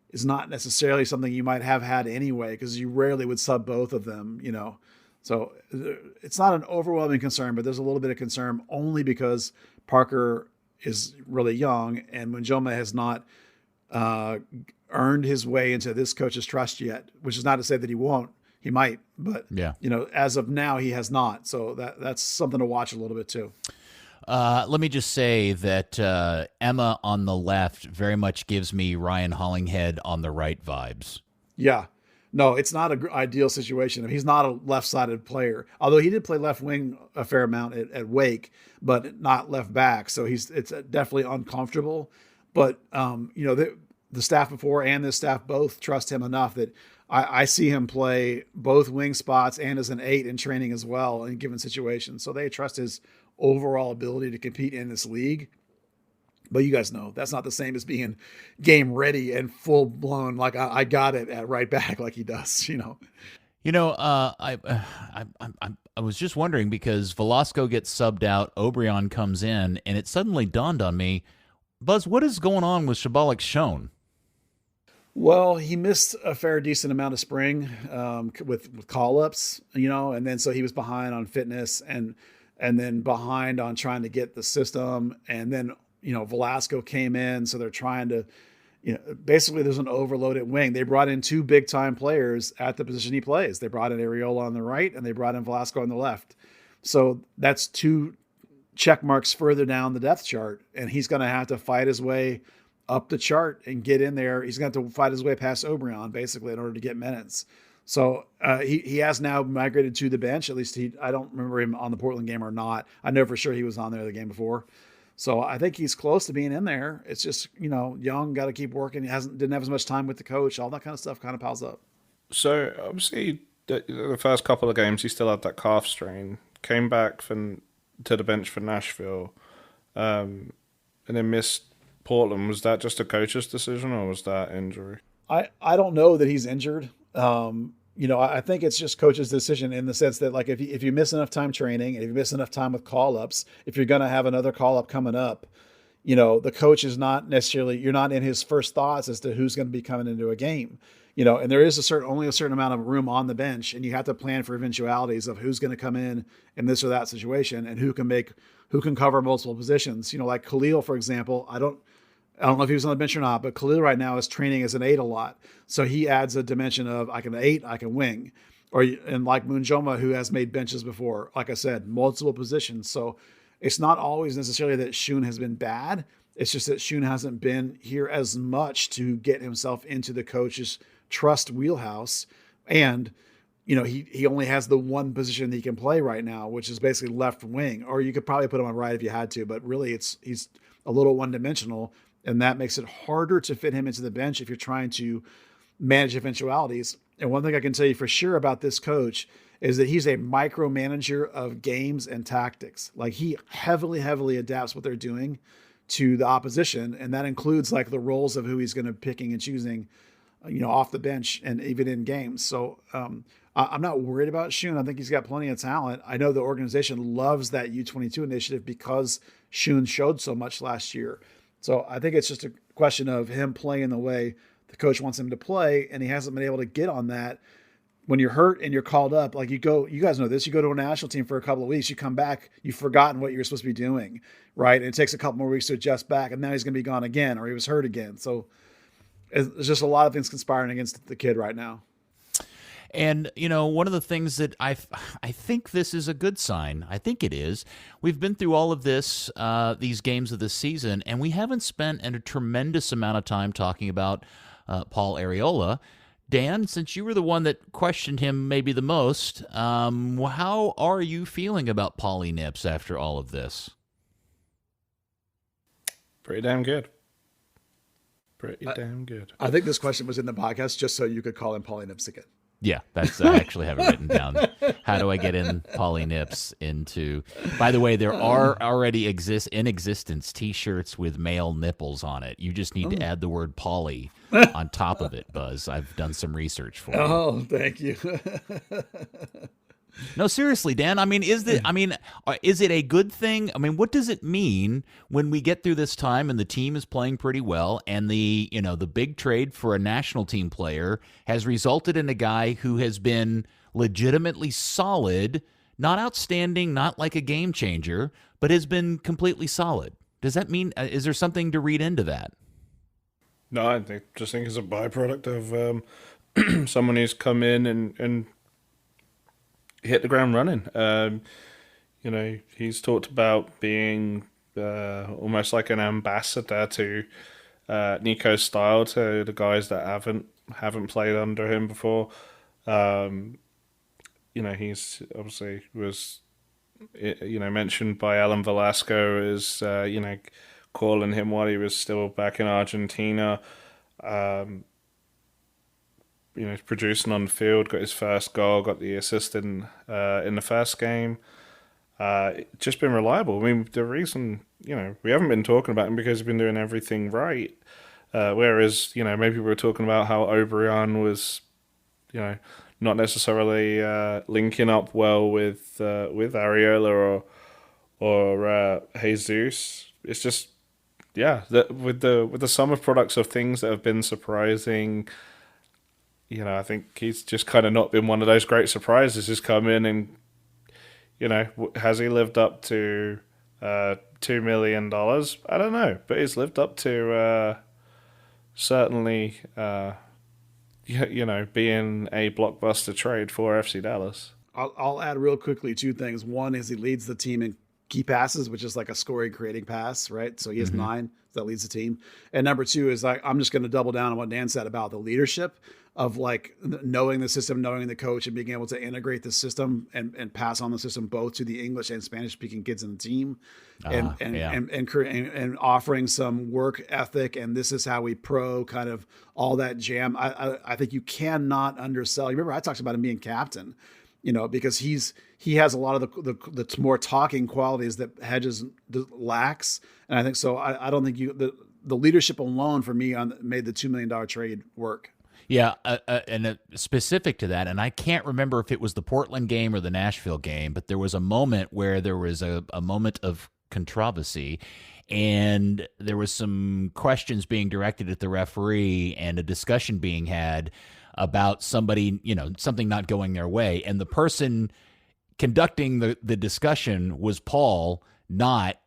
is not necessarily something you might have had anyway, because you rarely would sub both of them, So it's not an overwhelming concern, but there's a little bit of concern only because Parker is really young and Munjoma has not earned his way into this coach's trust yet, which is not to say that he won't. He might, but as of now, he has not. So that's something to watch a little bit too.
Let me just say that Emma on the left very much gives me Ryan Hollinghead on the right vibes.
Yeah. No, it's not an ideal situation. He's not a left-sided player, although he did play left wing a fair amount at Wake, but not left back. So it's definitely uncomfortable. But, the staff before and this staff both trust him enough that I see him play both wing spots and as an 8 in training as well in given situations. So they trust his overall ability to compete in this league. But you guys know that's not the same as being game ready and full blown. Like I got it at right back like he does,
I was just wondering because Velasco gets subbed out, Obrian comes in, and it suddenly dawned on me, Buzz, what is going on with Shabalik Shone?
Well, he missed a fair decent amount of spring with call-ups, and then so he was behind on fitness and then behind on trying to get the system. And then, Velasco came in, so they're trying to, basically there's an overloaded wing. They brought in two big-time players at the position he plays. They brought in Areola on the right, and they brought in Velasco on the left. So that's two check marks further down the depth chart, and he's going to have to fight his way up the chart and get in there. He's going to have to fight his way past Obrian basically in order to get minutes. So he has now migrated to the bench. At least I don't remember him on the Portland game or not. I know for sure he was on there the game before. So I think he's close to being in there. It's just, young, got to keep working. He didn't have as much time with the coach. All that kind of stuff kind of piles up.
So obviously the first couple of games, he still had that calf strain, came back to the bench for Nashville, and then missed Portland. Was that just a coach's decision or was that injury?
I don't know that he's injured. I think it's just coach's decision in the sense that like if you miss enough time training and if you miss enough time with call-ups, if you're going to have another call-up coming up, the coach is not necessarily, you're not in his first thoughts as to who's going to be coming into a game, and there is only a certain amount of room on the bench, and you have to plan for eventualities of who's going to come in this or that situation and who can cover multiple positions. Like Khalil, for example, I don't know if he was on the bench or not, but Khalil right now is training as an 8 a lot. So he adds a dimension of I can 8, I can wing. And like Munjoma, who has made benches before, like I said, multiple positions. So it's not always necessarily that Shun has been bad. It's just that Shun hasn't been here as much to get himself into the coach's trust wheelhouse. And, he only has the one position that he can play right now, which is basically left wing. Or you could probably put him on right if you had to, but really he's a little one-dimensional. And that makes it harder to fit him into the bench if you're trying to manage eventualities. And one thing I can tell you for sure about this coach is that he's a micromanager of games and tactics. Like he heavily, heavily adapts what they're doing to the opposition. And that includes like the roles of who he's going to picking and choosing, off the bench and even in games. So I'm not worried about Shun. I think he's got plenty of talent. I know the organization loves that U22 initiative because Shun showed so much last year. So I think it's just a question of him playing the way the coach wants him to play, and he hasn't been able to get on that when you're hurt and you're called up, like you guys know this, you go to a national team for a couple of weeks, you come back, you've forgotten what you're supposed to be doing, right? And it takes a couple more weeks to adjust back, and now he's going to be gone again, or he was hurt again. So there's just a lot of things conspiring against the kid right now.
And, one of the things that I think this is a good sign. I think it is. We've been through all of this, these games of this season, and we haven't spent a tremendous amount of time talking about Paul Arriola. Dan, since you were the one that questioned him maybe the most, how are you feeling about Paulie Nips after all of this?
Pretty damn good. Pretty damn good.
I think this question was in the podcast just so you could call him Paulie Nips again.
Yeah, I actually have it written down. How do I get in Paulie Nips into? By the way, there are already in existence T-shirts with male nipples on it. You just need to add the word Paulie on top of it, Buzz. I've done some research for you.
Oh, thank you.
No, seriously, Dan. Is it a good thing? What does it mean when we get through this time and the team is playing pretty well, and the big trade for a national team player has resulted in a guy who has been legitimately solid, not outstanding, not like a game changer, but has been completely solid? Does that mean? Is there something to read into that?
No, I just think it's a byproduct of someone who's come in and hit the ground running. He's talked about being almost like an ambassador to Nico's style, to the guys that haven't played under him before. He's obviously was mentioned by Alan Velasco as calling him while he was still back in Argentina. Producing on the field, got his first goal, got the assist in the first game. Just been reliable. The reason, we haven't been talking about him because he's been doing everything right. Whereas, maybe we were talking about how Obrian was, not necessarily linking up well with Arriola or Jesus. It's just, with the sum of products of things that have been surprising. I think he's just kind of not been one of those great surprises who's come in and, has he lived up to $2 million? I don't know, but he's lived up to certainly, being a blockbuster trade for FC Dallas.
I'll add real quickly two things. One is he leads the team in key passes, which is like a scoring creating pass, right? So he has 9 that leads the team. And number 2 is I'm just going to double down on what Dan said about the leadership of knowing the system, knowing the coach, and being able to integrate the system and pass on the system both to the English and Spanish speaking kids in the team, and offering some work ethic. And this is how we kind of all that jam. I think you cannot undersell. You remember I talked about him being captain, because he has a lot of the more talking qualities that Hedges lacks. And I think so. I don't think the leadership alone for me made the $2 million trade work.
Yeah, and specific to that, and I can't remember if it was the Portland game or the Nashville game, but there was a moment where there was a moment of controversy, and there was some questions being directed at the referee and a discussion being had about somebody, something not going their way, and the person conducting the discussion was Paul, not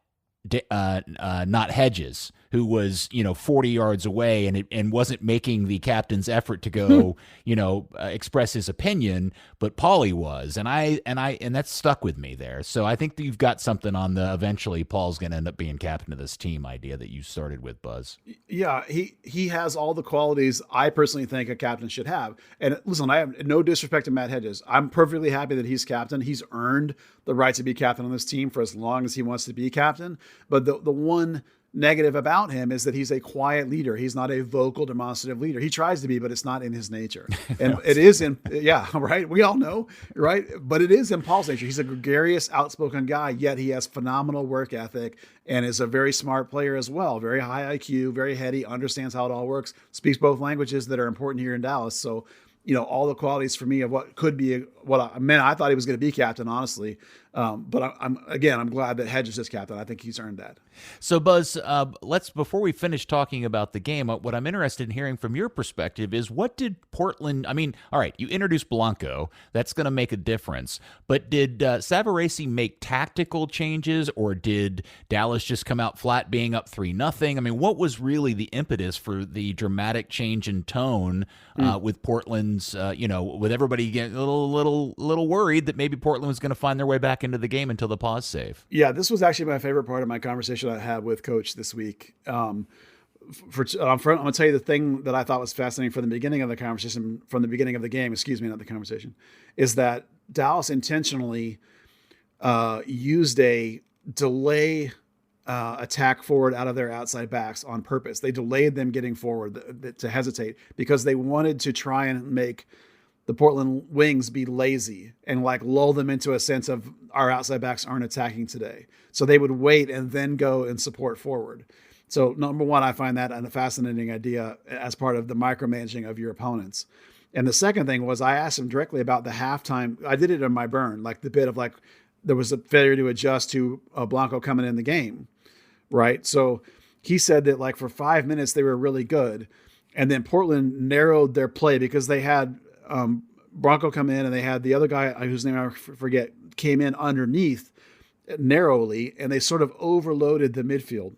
Hedges, who was 40 yards away and wasn't making the captain's effort to go express his opinion, but Paulie was, and that stuck with me there. So I think that you've got something on the eventually Paul's going to end up being captain of this team idea that you started with, Buzz.
Yeah, he has all the qualities I personally think a captain should have. And listen, I have no disrespect to Matt Hedges. I'm perfectly happy that he's captain. He's earned the right to be captain on this team for as long as he wants to be captain. But the one negative about him is that he's a quiet leader. He's not a vocal, demonstrative leader. He tries to be, but it's not in his nature. And it is right? We all know, right? But it is in Paul's nature. He's a gregarious, outspoken guy, yet he has phenomenal work ethic and is a very smart player as well. Very high IQ, very heady, understands how it all works, speaks both languages that are important here in Dallas. So all the qualities for me of what could be I thought he was going to be captain, honestly. But I'm glad that Hedges is captain. I think he's earned that.
So, Buzz, before we finish talking about the game, what I'm interested in hearing from your perspective is, what did Portland? I mean, all right, you introduced Blanco. That's going to make a difference. But did Savarese make tactical changes, or did Dallas just come out flat, being up 3-0? I mean, what was really the impetus for the dramatic change in tone with Portland's? With everybody getting a little worried that maybe Portland was going to find their way back into the game until the pause save.
Yeah, this was actually my favorite part of my conversation I had with Coach this week. I'm going to tell you the thing that I thought was fascinating from the beginning of the conversation, from the beginning of the game, not the conversation, is that Dallas intentionally used a delay attack forward out of their outside backs on purpose. They delayed them getting forward to hesitate, because they wanted to try and make the Portland wings be lazy and lull them into a sense of, our outside backs aren't attacking today. So they would wait and then go and support forward. So number one, I find that a fascinating idea as part of the micromanaging of your opponents. And the second thing was, I asked him directly about the halftime. I did it in my burn, the bit of there was a failure to adjust to Blanco coming in the game. Right. So he said that for 5 minutes, they were really good. And then Portland narrowed their play because they had Bronco come in, and they had the other guy whose name I forget came in underneath narrowly, and they sort of overloaded the midfield.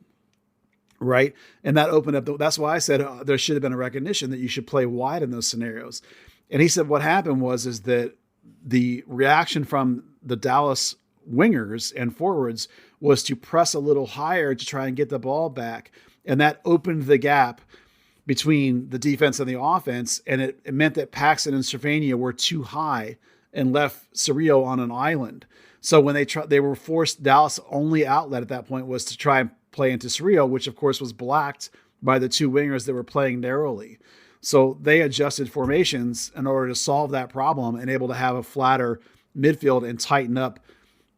Right. And that opened up. That's why I said there should have been a recognition that you should play wide in those scenarios. And he said what happened is that the reaction from the Dallas wingers and forwards was to press a little higher to try and get the ball back. And that opened the gap between the defense and the offense. And it meant that Paxton and Cervania were too high and left Cerrillo on an island. So when they were forced, Dallas' only outlet at that point was to try and play into Cerrillo, which of course was blacked by the two wingers that were playing narrowly. So they adjusted formations in order to solve that problem and able to have a flatter midfield and tighten up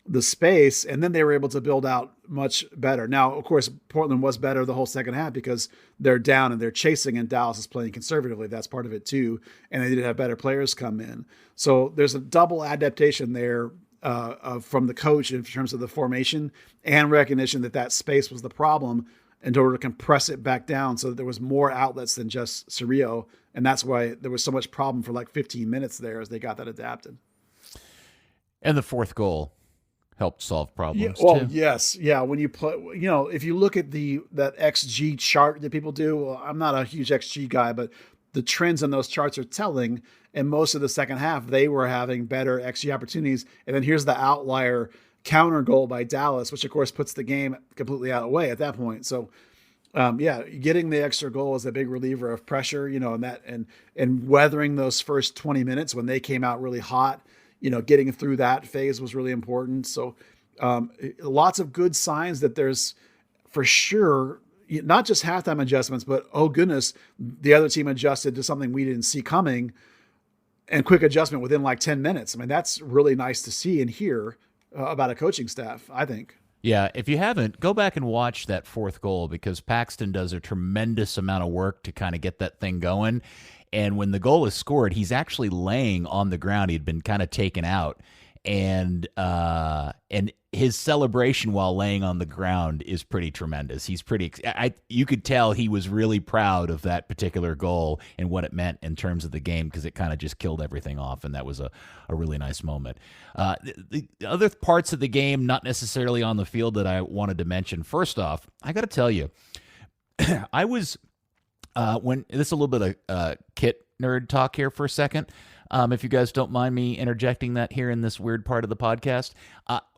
the space. And then they were able to build out much better. Now, of course, Portland was better the whole second half because they're down and they're chasing, and Dallas is playing conservatively. That's part of it too. And they did have better players come in. So there's a double adaptation there from the coach in terms of the formation and recognition that space was the problem in order to compress it back down so that there was more outlets than just Cerrillo. And that's why there was so much problem for 15 minutes there as they got that adapted.
And the fourth goal helped solve problems
too.
Yes.
Yeah. When you play, if you look at that XG chart that people do, well, I'm not a huge XG guy, but the trends in those charts are telling. And most of the second half, they were having better XG opportunities. And then here's the outlier counter goal by Dallas, which of course puts the game completely out of the way at that point. So, getting the extra goal is a big reliever of pressure, and weathering those first 20 minutes when they came out really hot. Getting through that phase was really important. So lots of good signs that there's for sure, not just halftime adjustments, but oh goodness, the other team adjusted to something we didn't see coming, and quick adjustment within 10 minutes. I mean, that's really nice to see and hear about a coaching staff, I think.
Yeah, if you haven't, go back and watch that fourth goal, because Paxton does a tremendous amount of work to kind of get that thing going. And when the goal is scored, he's actually laying on the ground. He'd been kind of taken out, and his celebration while laying on the ground is pretty tremendous. He's you could tell he was really proud of that particular goal and what it meant in terms of the game, because it kind of just killed everything off, and that was a really nice moment. The other parts of the game, not necessarily on the field, that I wanted to mention. First off, I got to tell you, I was when this is a little bit of kit nerd talk here for a second. If you guys don't mind me interjecting that here in this weird part of the podcast.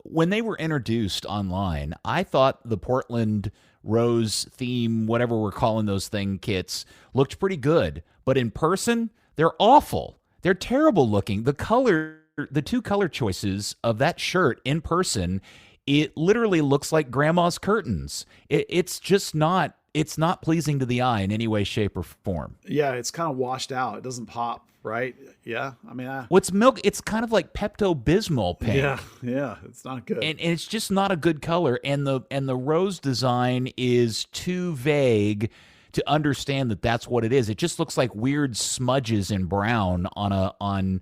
When they were introduced online, I thought the Portland Rose theme, whatever we're calling those kits, looked pretty good. But in person, they're awful. They're terrible looking. The two color choices of that shirt in person, it literally looks like grandma's curtains. It's just not. It's not pleasing to the eye in any way, shape, or form.
Yeah, it's kind of washed out. It doesn't pop, right? Yeah, I mean,
what's milk? It's kind of like Pepto-Bismol pink.
Yeah, it's not good,
and it's just not a good color. And the rose design is too vague to understand that that's what it is. It just looks like weird smudges in brown on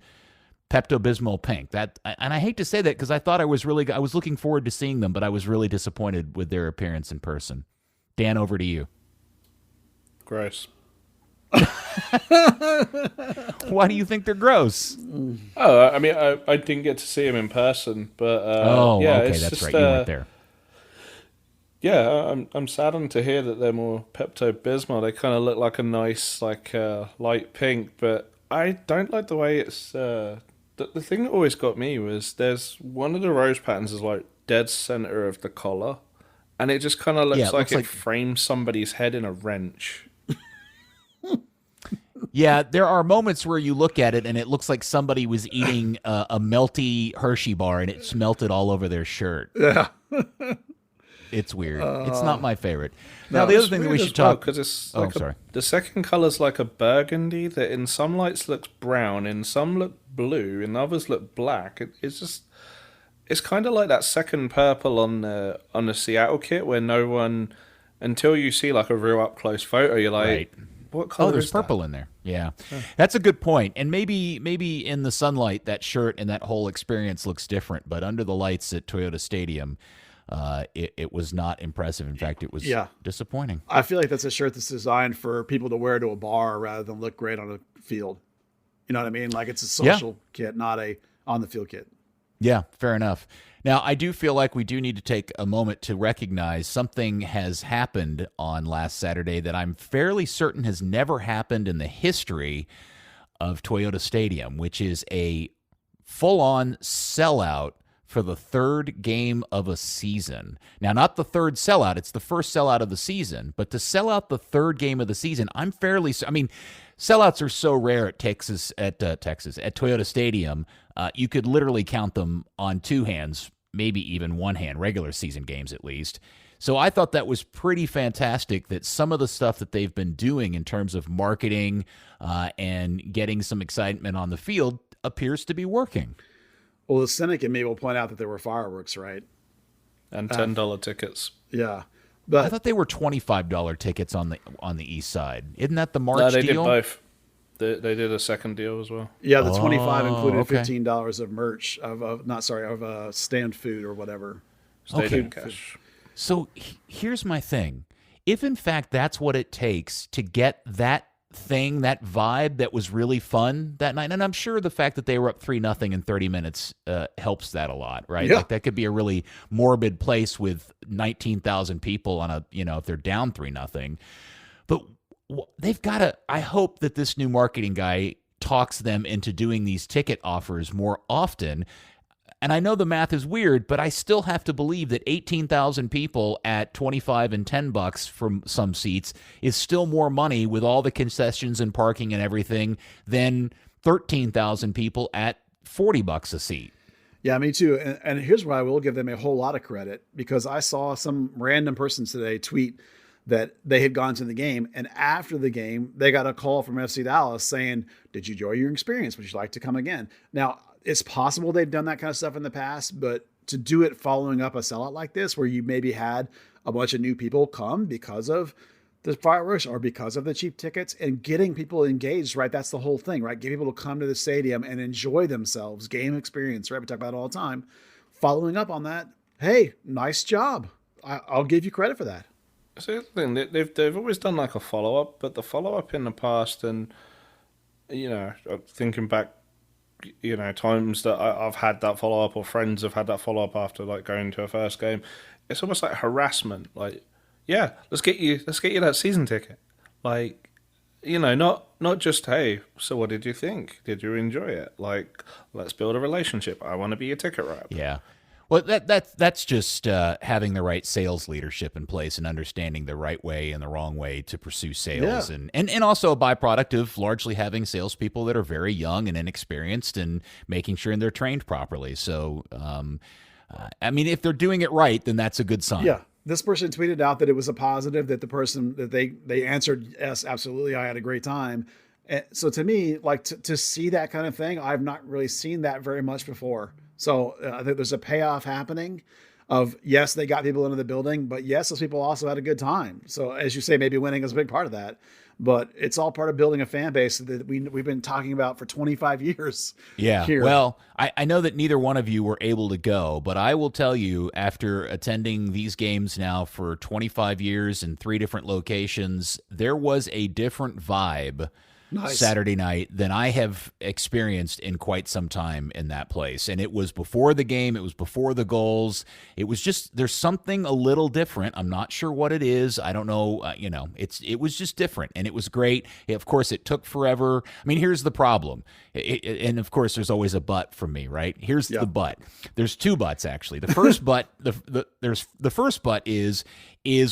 Pepto-Bismol pink. And I hate to say that because I thought I was looking forward to seeing them, but I was really disappointed with their appearance in person. Dan, over to you.
Gross.
Why do you think they're gross?
Oh, I mean, I didn't get to see him in person, but
okay,
it's
that's
just,
right. You weren't there.
Yeah, I'm saddened to hear that they're more Pepto-Bismol. They kind of look like a nice, light pink, but I don't like the way it's. The thing that always got me was there's one of the rose patterns is like dead center of the collar, and it just kind of looks like it frames somebody's head in a wrench.
Yeah, there are moments where you look at it and it looks like somebody was eating a melty Hershey bar and it's melted all over their shirt.
Yeah.
It's weird. It's not my favorite. Now, the other thing that we should talk...
because it's
sorry.
The second color's like a burgundy that in some lights looks brown, in some look blue, in others look black. It's kind of like that second purple on the Seattle kit where no one, until you see like a real up close photo, you're like...
Right.
What color
there's
is
purple
that?
in there. Yeah. That's a good point. And maybe in the sunlight, that shirt and that whole experience looks different. But under the lights at Toyota Stadium, it was not impressive. In fact, it was disappointing.
I feel like that's a shirt that's designed for people to wear to a bar rather than look great on a field. You know what I mean? Like it's a social kit, not a on the field kit.
Yeah, fair enough. Now, I do feel like we do need to take a moment to recognize something has happened on last Saturday that I'm fairly certain has never happened in the history of Toyota Stadium, which is a full-on sellout for the third game of a season. Now, not the third sellout, it's the first sellout of the season, but to sell out the third game of the season, sellouts are so rare at Toyota Stadium. You could literally count them on two hands, maybe even one hand, regular season games at least. So I thought that was pretty fantastic that some of the stuff that they've been doing in terms of marketing and getting some excitement on the field appears to be working.
Well, the cynic in me will point out that there were fireworks, right?
And $10 tickets.
Yeah. But
I thought they were $25 tickets on the east side. Isn't that the March
they
deal?
did both. They did a second deal as well.
Yeah, the 25 included
okay.
$15 of merch of stand food or whatever.
Stadium cash.
So here's my thing. If in fact that's what it takes to get that thing, that vibe that was really fun that night, and I'm sure the fact that they were up 3-0 in 30 minutes helps that a lot, right?
Yeah.
Like that could be a really morbid place with 19,000 people on if they're down 3-0. But they've got to, I hope that this new marketing guy talks them into doing these ticket offers more often. And I know the math is weird, but I still have to believe that 18,000 people at $25 and $10 from some seats is still more money with all the concessions and parking and everything than 13,000 people at $40 a seat.
Yeah, me too. And here's where I will give them a whole lot of credit, because I saw some random person today tweet that they had gone to the game, and after the game, they got a call from FC Dallas saying, "Did you enjoy your experience? Would you like to come again?" Now, it's possible they've done that kind of stuff in the past, but to do it following up a sellout like this, where you maybe had a bunch of new people come because of the fireworks or because of the cheap tickets, and getting people engaged, right? That's the whole thing, right? Get people to come to the stadium and enjoy themselves, game experience, right? We talk about it all the time. Following up on that, hey, nice job. I'll give you credit for that.
So the thing, they've always done like a follow up, but the follow up in the past, and thinking back, times that I've had that follow up, or friends have had that follow up after like going to a first game, it's almost like harassment. Like, yeah, let's get you that season ticket. Like, not just, hey, so what did you think? Did you enjoy it? Like, let's build a relationship. I want to be a ticket rep.
Yeah. Well, that's just having the right sales leadership in place and understanding the right way and the wrong way to pursue sales, and also a byproduct of largely having salespeople that are very young and inexperienced and making sure they're trained properly. So, if they're doing it right, then that's a good sign.
Yeah. This person tweeted out that it was a positive, that the person that they answered, yes, absolutely, I had a great time. And so to me, like to see that kind of thing, I've not really seen that very much before. So I think there's a payoff happening. of, yes, they got people into the building, but yes, those people also had a good time. So as you say, maybe winning is a big part of that, but it's all part of building a fan base that we've been talking about for 25 years.
Yeah.
Here.
Well, I know that neither one of you were able to go, but I will tell you, after attending these games now for 25 years in 3 different locations, there was a different vibe Saturday night than I have experienced in quite some time in that place. And it was before the game. It was before the goals. It was just, there's something a little different. I'm not sure what it is. I don't know. It was just different, and it was great. Of course, it took forever. I mean, here's the problem. And of course, there's always a but from me, right? Here's the but. There's 2 buts, actually. The first but, the first but is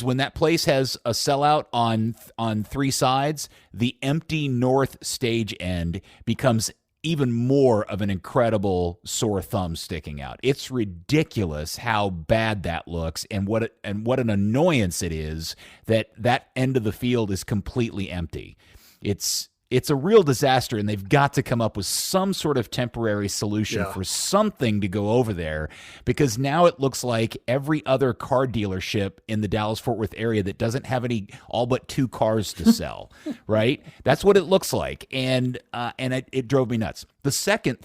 when that place has a sellout on 3 sides, the empty north stage end becomes even more of an incredible sore thumb sticking out. It's ridiculous how bad that looks, and what an annoyance it is that end of the field is completely empty. It's a real disaster, and they've got to come up with some sort of temporary solution for something to go over there, because now it looks like every other car dealership in the Dallas-Fort Worth area that doesn't have all but 2 cars to sell, right? That's what it looks like, and it drove me nuts. The second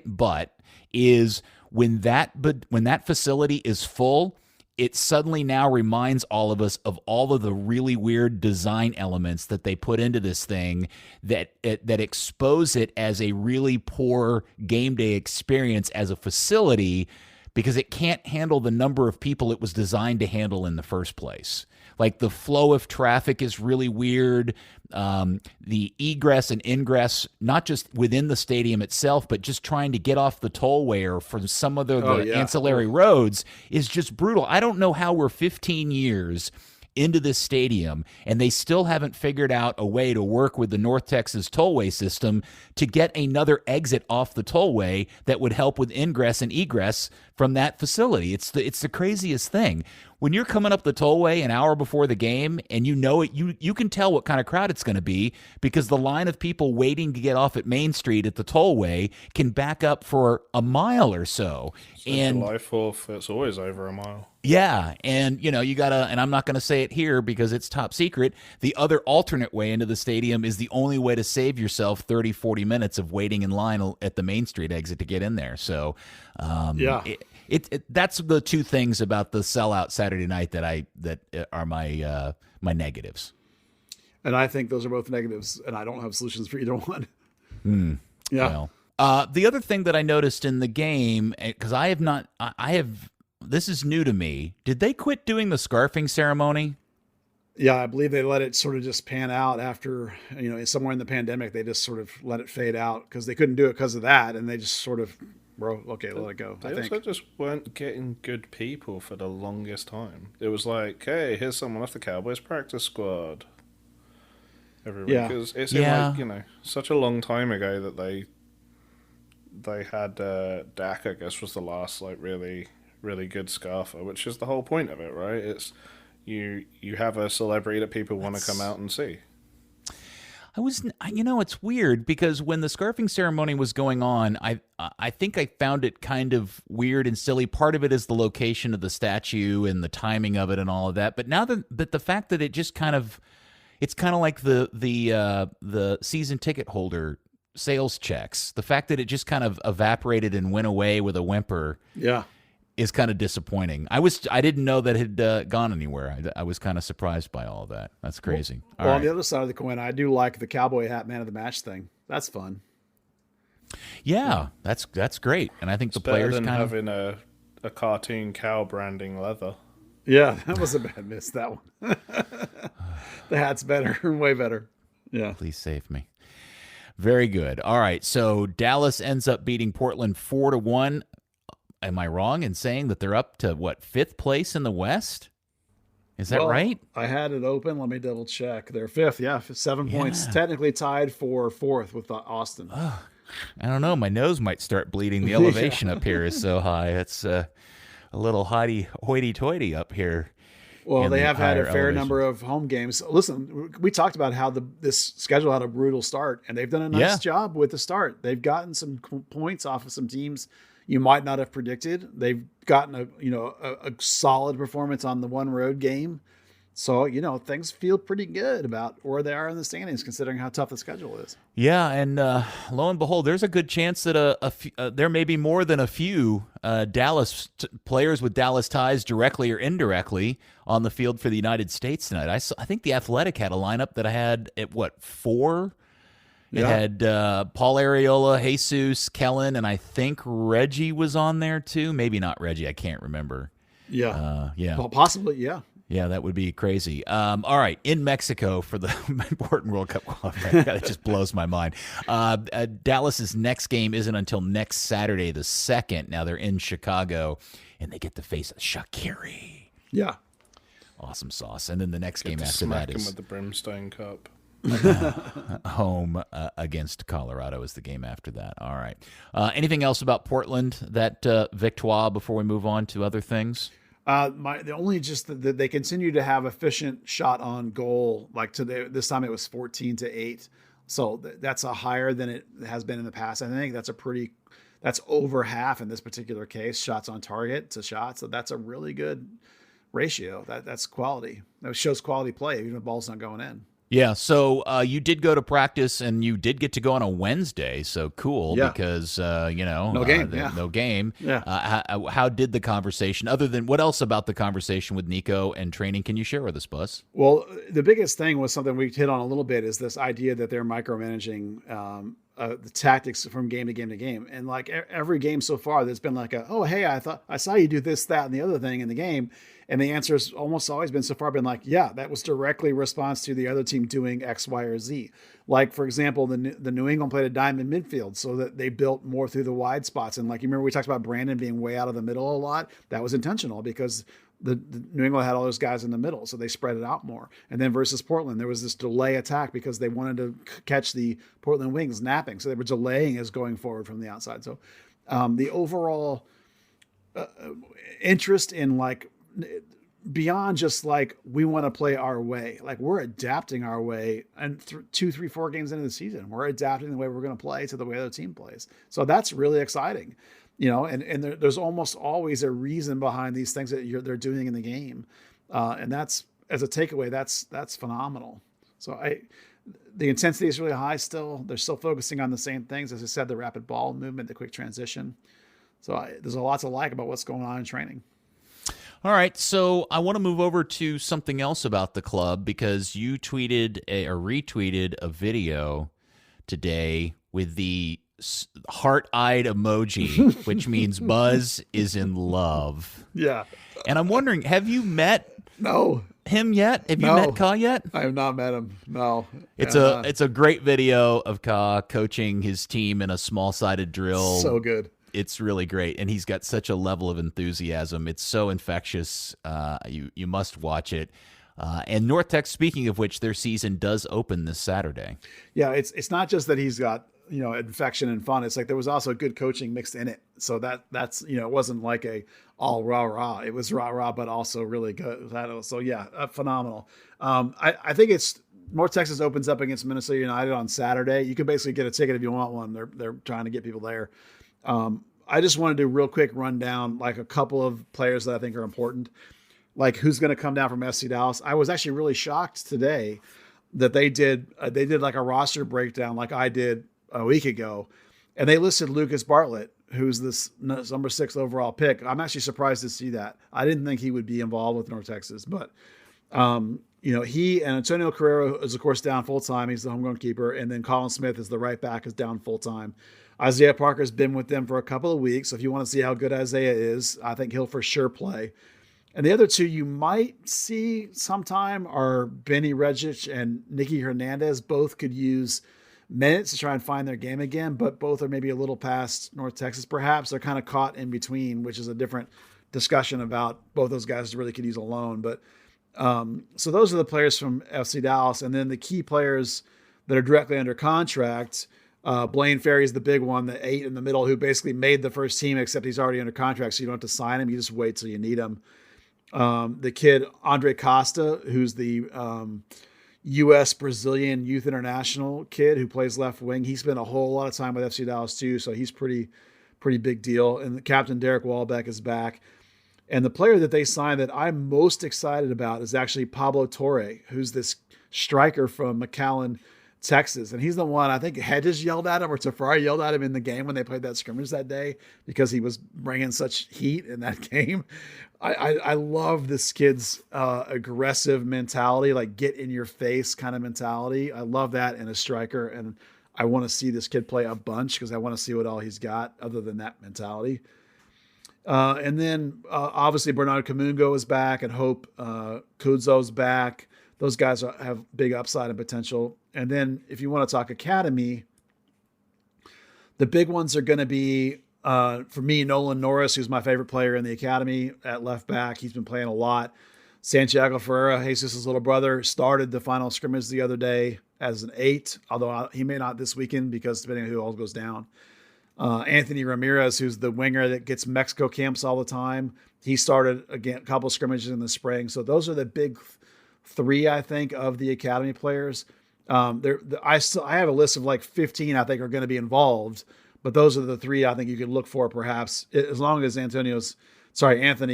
but is when that facility is full, it suddenly now reminds all of us of all of the really weird design elements that they put into this thing that expose it as a really poor game day experience as a facility, because it can't handle the number of people it was designed to handle in the first place. Like, the flow of traffic is really weird. The egress and ingress, not just within the stadium itself, but just trying to get off the tollway or from some of the ancillary roads is just brutal. I don't know how we're 15 years into this stadium and they still haven't figured out a way to work with the North Texas tollway system to get another exit off the tollway that would help with ingress and egress from that facility. It's the craziest thing. When you're coming up the tollway an hour before the game and you know it, you can tell what kind of crowd it's going to be, because the line of people waiting to get off at Main Street at the tollway can back up for a mile or so. And
July 4th, it's always over a mile.
Yeah, and you gotta, and I'm not gonna say it here because it's top secret, the other alternate way into the stadium is the only way to save yourself 30, 40 minutes of waiting in line at the Main Street exit to get in there. So that's the 2 things about the sellout Saturday night that are my negatives.
And I think those are both negatives, and I don't have solutions for either one.
Yeah. Well, the other thing that I noticed in the game, because this is new to me. Did they quit doing the scarfing ceremony?
Yeah, I believe they let it sort of just pan out after, somewhere in the pandemic, they just sort of let it fade out because they couldn't do it because of that. And they just sort of, let it go.
They also just weren't getting good people for the longest time. It was like, hey, here's someone off the Cowboys practice squad. Every week. Because it seemed like, such a long time ago that they had Dak, I guess, was the last, really good scarfer, which is the whole point of it, right? It's you have a celebrity that people want to come out and see.
It's weird because when the scarfing ceremony was going on, I think I found it kind of weird and silly. Part of it is the location of the statue and the timing of it and all of that. But now that the fact that it just it's kind of like the season ticket holder sales checks. The fact that it just kind of evaporated and went away with a whimper. Yeah. Is kind of disappointing. I didn't know that it had gone anywhere. I was kind of surprised by all of that. That's crazy.
Well, on the other side of the coin, I do like the cowboy hat man of the match thing. That's fun.
Yeah. That's great. And I think the players
kind of having a cartoon cow branding leather.
Yeah, that was a bad miss. That one. The hat's better, way better. Yeah.
Please save me. Very good. All right. So Dallas ends up beating Portland 4-1. Am I wrong in saying that they're up to, 5th place in the West? Is that right?
I had it open. Let me double check. They're 5th, 7 points. Technically tied for 4th with Austin.
Oh, I don't know. My nose might start bleeding. The elevation up here is so high. It's a little hoity-toity up here.
Well, they have had a fair number of home games. Listen, we talked about how this schedule had a brutal start, and they've done a nice job with the start. They've gotten some points off of some teams you might not have predicted. They've gotten a solid performance on the one road game. So, things feel pretty good about where they are in the standings, considering how tough the schedule is.
Yeah, and lo and behold, there's a good chance that there may be more than a few Dallas players with Dallas ties, directly or indirectly, on the field for the United States tonight. I think the Athletic had a lineup that I had at, 4? It had Paul Arriola, Jesus, Kellen, and I think Reggie was on there too. Maybe not Reggie. I can't remember.
Yeah.
Yeah.
Well, possibly, yeah.
Yeah, that would be crazy. All right, in Mexico for the important World Cup qualifier. That just blows my mind. Dallas's next game isn't until next Saturday, the 2nd. Now they're in Chicago, and they get to face Shaqiri.
Yeah.
Awesome sauce. And then the next game after
smack
that
him
is
with the brimstone cup.
home against Colorado is the game after that. All right. Anything else about Portland, that victoire, before we move on to other things?
The only just that they continue to have efficient shot on goal. Like today, this time it was 14-8. So that's a higher than it has been in the past. I think that's over half in this particular case, shots on target to shots. So that's a really good ratio. That's quality. That shows quality play, even if the ball's not going in.
Yeah, so you did go to practice, and you did get to go on a Wednesday, so cool, because, no
game.
No game.
Yeah.
How did the conversation, other than, what else about the conversation with Nico and training can you share with us, Buzz?
Well, the biggest thing was something we hit on a little bit, is this idea that they're micromanaging the tactics from game to game to game. And like every game so far, there's been like oh, hey, I saw you do this, that, and the other thing in the game. And the answer has almost always been so far been like, yeah, that was directly response to the other team doing X, Y, or Z. Like, for example, the New England played a diamond midfield so that they built more through the wide spots. And like, you remember we talked about Brandon being way out of the middle a lot? That was intentional because the New England had all those guys in the middle, so they spread it out more. And then versus Portland, there was this delay attack because they wanted to catch the Portland wings napping. So they were delaying us going forward from the outside. So the overall interest in like, beyond just like we want to play our way, like we're adapting our way, and 2, 3, 4 games into the season, we're adapting the way we're going to play to the way the team plays. So that's really exciting, and there's almost always a reason behind these things that they're doing in the game. And that's, as a takeaway, that's phenomenal. So the intensity is really high still. They're still focusing on the same things. As I said, the rapid ball movement, the quick transition. So there's a lot to like about what's going on in training.
All right, so I want to move over to something else about the club, because you tweeted or retweeted a video today with the heart-eyed emoji, which means Buzz is in love.
Yeah.
And I'm wondering, have you met him yet? Have you met Ka yet?
I have not met him. No.
It's a great video of Ka coaching his team in a small-sided drill.
So good.
It's really great, and he's got such a level of enthusiasm. It's so infectious. You must watch it. And North Tech, speaking of which, their season does open this Saturday.
Yeah, it's not just that he's got infection and fun. It's like there was also good coaching mixed in it. So that's it wasn't like a all rah. It was rah, but also really good. So yeah, phenomenal. I think it's North Texas opens up against Minnesota United on Saturday. You can basically get a ticket if you want one. They're trying to get people there. I just want to do a real quick rundown, like a couple of players that I think are important, like who's going to come down from FC Dallas. I was actually really shocked today that they did like a roster breakdown like I did a week ago, and they listed Lucas Bartlett, who's this number 6 overall pick. I'm actually surprised to see that. I didn't think he would be involved with North Texas, but he and Antonio Carrera is of course down full time. He's the homegrown keeper, and then Colin Smith is the right back, is down full time. Isaiah Parker's been with them for a couple of weeks. So if you want to see how good Isaiah is, I think he'll for sure play. And the other two you might see sometime are Benny Regic and Nicky Hernandez. Both could use minutes to try and find their game again, but both are maybe a little past North Texas. Perhaps they're kind of caught in between, which is a different discussion about both those guys really could use a loan. But so those are the players from FC Dallas. And then the key players that are directly under contract, Blaine Ferry is the big one, the 8 in the middle, who basically made the first team, except he's already under contract, so you don't have to sign him. You just wait till you need him. The kid, Andre Costa, who's the U.S. Brazilian Youth International kid who plays left wing. He spent a whole lot of time with FC Dallas too, so he's pretty pretty big deal. And Captain Derek Wahlbeck is back. And the player that they signed that I'm most excited about is actually Pablo Torre, who's this striker from McAllen, Texas. And he's the one, I think Hedges yelled at him, or Ferreira yelled at him in the game when they played that scrimmage that day, because he was bringing such heat in that game. I love this kid's aggressive mentality, like get in your face kind of mentality. I love that in a striker. And I want to see this kid play a bunch because I want to see what all he's got other than that mentality. And then obviously Bernardo Camungo is back, and Hope Kudzo's back. Those guys have big upside and potential. And then if you want to talk academy, the big ones are going to be, for me, Nolan Norris, who's my favorite player in the academy at left back. He's been playing a lot. Santiago Ferreira, Jesus' little brother, started the final scrimmage the other day as an 8, although he may not this weekend because depending on who else goes down. Anthony Ramirez, who's the winger that gets Mexico camps all the time. He started again a couple scrimmages in the spring. So those are the big 3, I think, of the academy players. I have a list of like 15 I think are going to be involved, but those are the 3 I think you could look for, perhaps, as long as Anthony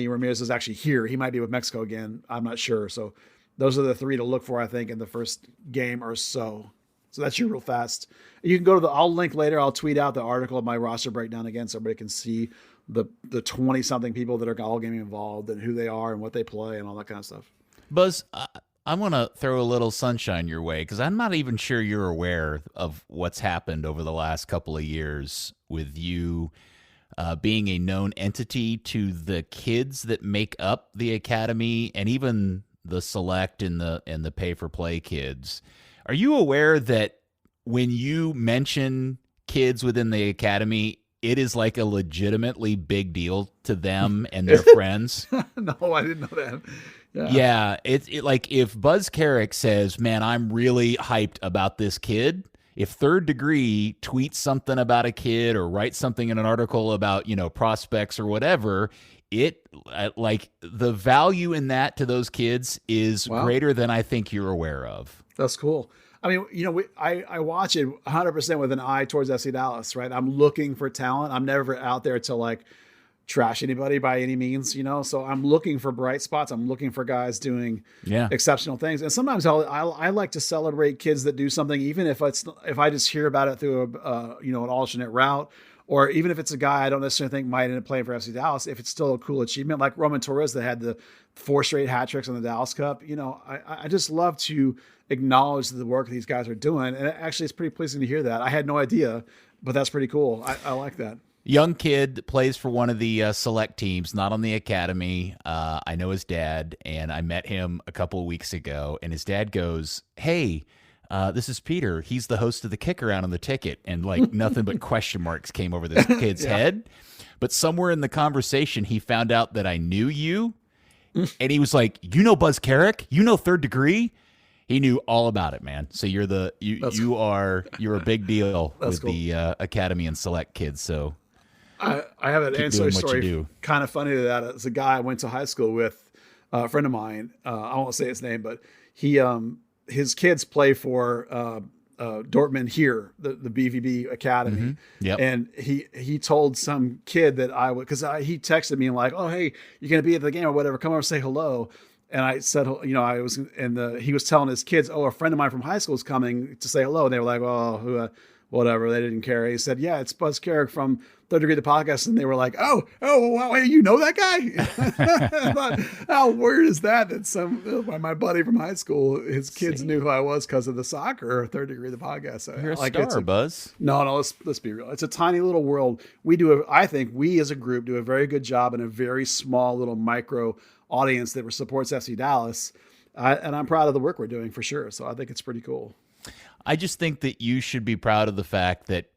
Ramirez is actually here. He might be with Mexico again. I'm not sure. So those are the 3 to look for, I think, in the first game or so. So that's your real fast. You can go to I'll link later. I'll tweet out the article of my roster breakdown again, so everybody can see the 20 something people that are all getting involved and who they are and what they play and all that kind of stuff.
Buzz, I want to throw a little sunshine your way because I'm not even sure you're aware of what's happened over the last couple of years with you being a known entity to the kids that make up the academy and even the select and the pay for play kids. Are you aware that when you mention kids within the academy, it is like a legitimately big deal to them and their friends?
No, I didn't know that.
Yeah, it like if Buzz Carrick says, "Man, I'm really hyped about this kid." If Third Degree tweets something about a kid or writes something in an article about, prospects or whatever, it like the value in that to those kids is greater than I think you're aware of.
That's cool. I mean, I watch it 100% with an eye towards FC Dallas, right? I'm looking for talent. I'm never out there to like trash anybody by any means, so I'm looking for bright spots. I'm looking for guys doing exceptional things. And sometimes I like to celebrate kids that do something, even if I just hear about it through an alternate route, or even if it's a guy I don't necessarily think might end up playing for FC Dallas, if it's still a cool achievement, like Roman Torres that had the 4 straight hat tricks in the Dallas Cup. I just love to acknowledge the work these guys are doing. And actually, it's pretty pleasing to hear that. I had no idea, but that's pretty cool. I like that.
Young kid that plays for one of the select teams, not on the academy. I know his dad, and I met him a couple of weeks ago, and his dad goes, "Hey, this is Peter. He's the host of the Kick Around on the Ticket." And like nothing but question marks came over this kid's head. But somewhere in the conversation, he found out that I knew you, and he was like, "You know Buzz Carrick? You know Third Degree?" He knew all about it, man. So you're a big deal with cool. The academy and select kids. So
I have an ancillary story, kind of funny to that. It's a guy I went to high school with, a friend of mine. I won't say his name, but his kids play for Dortmund here, the BVB Academy.
Mm-hmm. Yep.
And he told some kid that because he texted me and like, "Oh, hey, you're going to be at the game or whatever. Come over and say hello." And I said, he was telling his kids, "Oh, a friend of mine from high school is coming to say hello." And they were like, "Oh, whatever." They didn't care. He said, "Yeah, it's Buzz Carrick from Third Degree, the podcast." And they were like, oh, wow, hey, you know that guy? I thought, how weird is that? That my buddy from high school, his kids knew who I was because of the soccer or Third Degree, the podcast. So
you're a star, Buzz.
No, let's be real. It's a tiny little world. I think we as a group do a very good job in a very small little micro audience that supports FC Dallas. And I'm proud of the work we're doing for sure. So I think it's pretty cool.
I just think that you should be proud of the fact that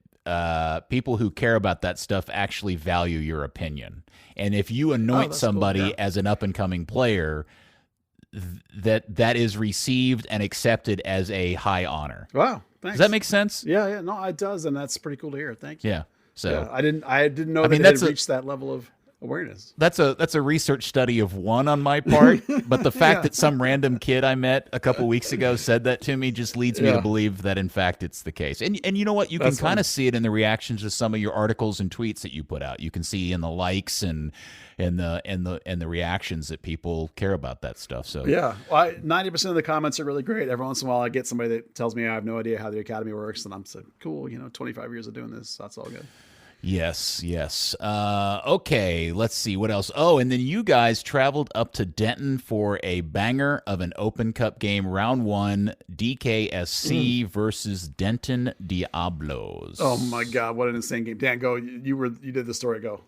people who care about that stuff actually value your opinion. And if you anoint somebody as an up-and-coming player, that is received and accepted as a high honor.
Wow, thanks.
Does that make sense?
Yeah, no, it does, and that's pretty cool to hear. Thank you.
Yeah. So
I didn't know that it had reached that level of awareness.
That's a research study of one on my part, but the fact that some random kid I met a couple weeks ago said that to me just leads me to believe that in fact it's the case. And you know what? You can kind of see it in the reactions to some of your articles and tweets that you put out. You can see in the likes and the reactions that people care about that stuff. So
yeah, well, 90% of the comments are really great. Every once in a while, I get somebody that tells me I have no idea how the academy works, and I'm so cool. 25 years of doing this, that's all good.
Yes. Okay, let's see what else. Oh, and then you guys traveled up to Denton for a banger of an Open Cup game, round 1, DKSC versus Denton Diablos.
Oh my God, what an insane game! Dan, go. You did the story. Go.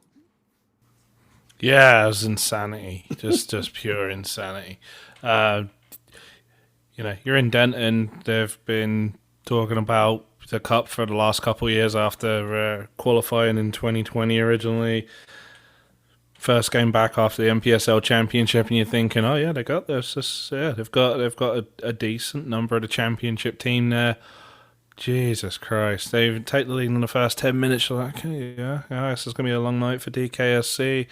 Yeah, it was insanity. just pure insanity. You're in Denton. They've been talking about the Cup for the last couple of years after qualifying in 2020 originally. First game back after the MPSL Championship, and you're thinking, oh yeah, they got this. They've got a decent number of the championship team there. Jesus Christ. They take the lead in the first 10 minutes. You're like, okay, yeah, this is going to be a long night for DKSC.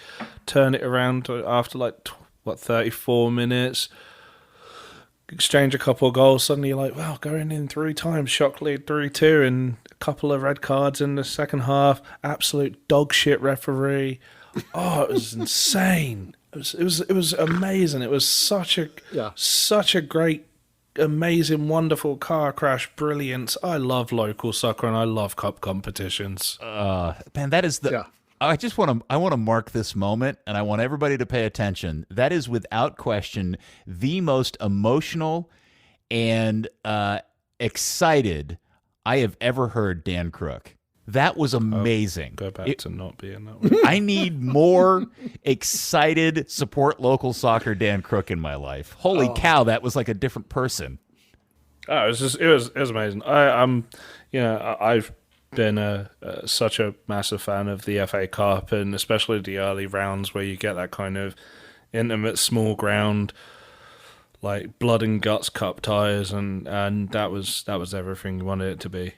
Turn it around after 34 minutes. Exchange a couple of goals. Suddenly you're like, wow, going in 3 times. Shock lead 3-2 and a couple of red cards in the second half. Absolute dog shit referee. Oh, it was insane. It was amazing. It was such a great, amazing, wonderful car crash brilliance. I love local soccer and I love cup competitions.
Man, that is the. Yeah. I want to mark this moment, and I want everybody to pay attention. That is without question the most emotional and excited I have ever heard Dan Crooke. That was amazing.
Go back to not being that way.
I need more excited, support local soccer Dan Crooke in my life. Holy cow, that was like a different person.
Oh, it was amazing. I've been such a massive fan of the FA Cup, and especially the early rounds where you get that kind of intimate small ground, like blood and guts cup ties, and that was everything you wanted it to be.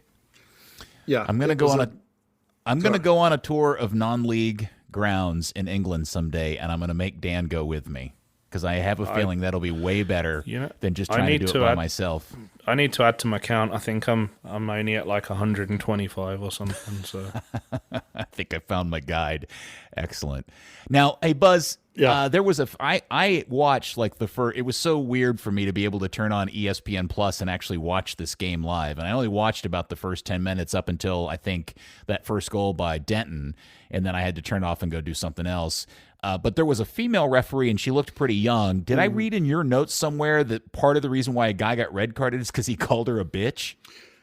Yeah,
I'm gonna go on a tour of non-league grounds in England someday, and I'm gonna make Dan go with me, because I have a feeling that'll be way better than just trying to do it by myself.
I need to add to my count. I think I'm only at 125 or something. So
I think I found my guide. Excellent. Now, hey Buzz, there was I watched the first. It was so weird for me to be able to turn on ESPN Plus and actually watch this game live, and I only watched about the first 10 minutes up until I think that first goal by Denton, and then I had to turn off and go do something else. But there was a female referee, and she looked pretty young. Did I read in your notes somewhere that part of the reason why a guy got red carded is because he called her a bitch?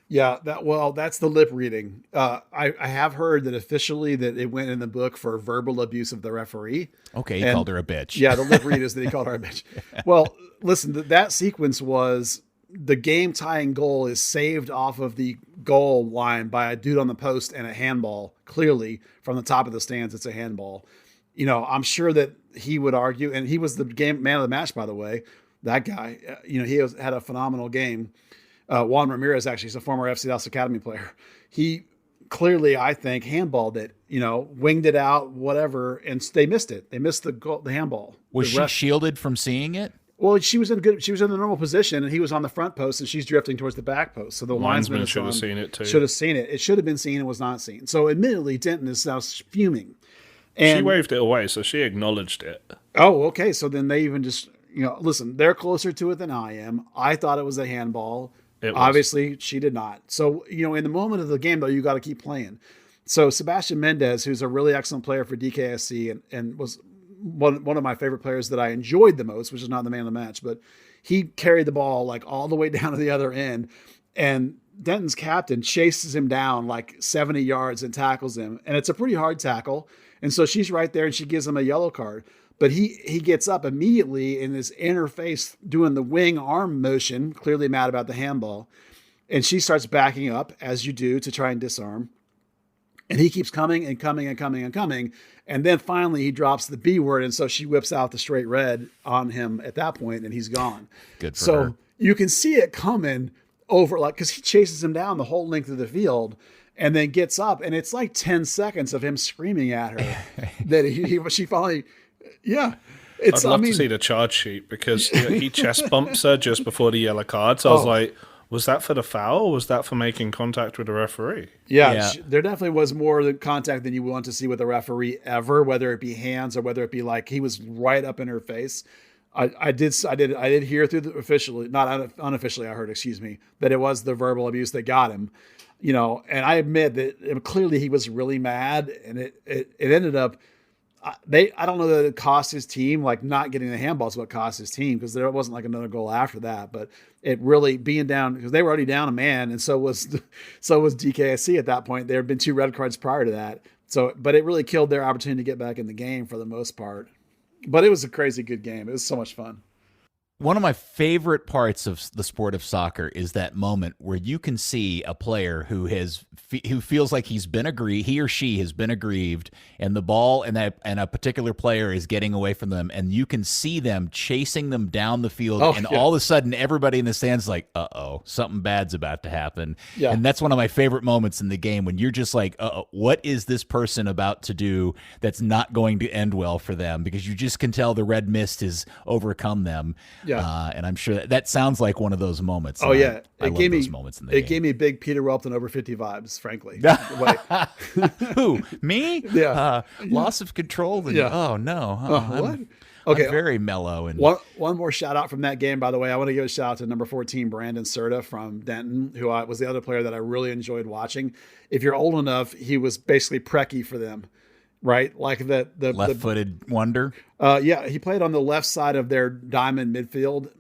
Yeah, that's the lip reading. I have heard that officially that it went in the book for verbal abuse of the referee.
Okay, he called her a bitch.
Yeah, the lip read is that he called her a bitch. Well, listen, that sequence was the game tying goal is saved off of the goal line by a dude on the post and a handball. Clearly, from the top of the stands, it's a handball. I'm sure that he would argue, and he was the game man of the match, by the way. That guy, he had a phenomenal game. Juan Ramirez actually is a former FC Dallas Academy player. He clearly, I think, handballed it, winged it out, whatever, and they missed it. They missed the handball.
Was she shielded from seeing it?
Well, she was in the normal position, and he was on the front post, and she's drifting towards the back post. So the linesman
should have seen it too.
Should have seen it. It should have been seen and was not seen. So admittedly, Denton is now fuming. And
she waved it away, so she acknowledged it.
Oh, okay. So then they even just, listen, they're closer to it than I am. I thought it was a handball. Obviously, she did not. So, in the moment of the game, though, you got to keep playing. So Sebastian Mendes, who's a really excellent player for DKSC and was one of my favorite players that I enjoyed the most, which is not the man of the match, but he carried the ball all the way down to the other end. And Denton's captain chases him down 70 yards and tackles him. And it's a pretty hard tackle. And so she's right there and she gives him a yellow card. But he gets up immediately in his inner face doing the wing arm motion, clearly mad about the handball. And she starts backing up, as you do, to try and disarm. And he keeps coming and coming and coming and coming. And then finally he drops the B word. And so she whips out the straight red on him at that point, and he's gone.
Good for her.
You can see it coming. over, like, because he chases him down the whole length of the field and then gets up, and it's like 10 seconds of him screaming at her that she finally, yeah.
I'd love to see the charge sheet, because he chest bumps her just before the yellow card. So I was like, was that for the foul, or was that for making contact with the referee?
Yeah. There definitely was more contact than you want to see with a referee ever, whether it be hands or whether it be like he was right up in her face. I did hear through the officially, not unofficially, I heard, that it was the verbal abuse that got him, and I admit that clearly he was really mad, and it ended up, I don't know that it cost his team, like not getting the handballs, what cost his team, because there wasn't like another goal after that, but it really being down, because they were already down a man, and so was DKSC at that point. There had been 2 red cards prior to that, but it really killed their opportunity to get back in the game for the most part. But it was a crazy good game. It was so much fun.
One of my favorite parts of the sport of soccer is that moment where you can see a player who feels like he or she has been aggrieved, and the ball and a particular player is getting away from them, and you can see them chasing them down the field, all of a sudden everybody in the stands like, uh-oh, something bad's about to happen. Yeah. And that's one of my favorite moments in the game, when you're just like, uh-oh, what is this person about to do that's not going to end well for them? Because you just can tell the red mist has overcome them. Yeah, and I'm sure that sounds like one of those moments.
Oh, yeah.
I love those moments in the game.
It gave me big Peter Welpton over 50 vibes, frankly.
Who? Me?
Yeah.
Loss of control? Oh, no.
What? Okay.
I'm very mellow. And
one more shout out from that game, by the way. I want to give a shout out to number 14, Brandon Serta from Denton, who was the other player that I really enjoyed watching. If you're old enough, he was basically Preki for them. Right, like the
left-footed wonder.
He played on the left side of their diamond midfield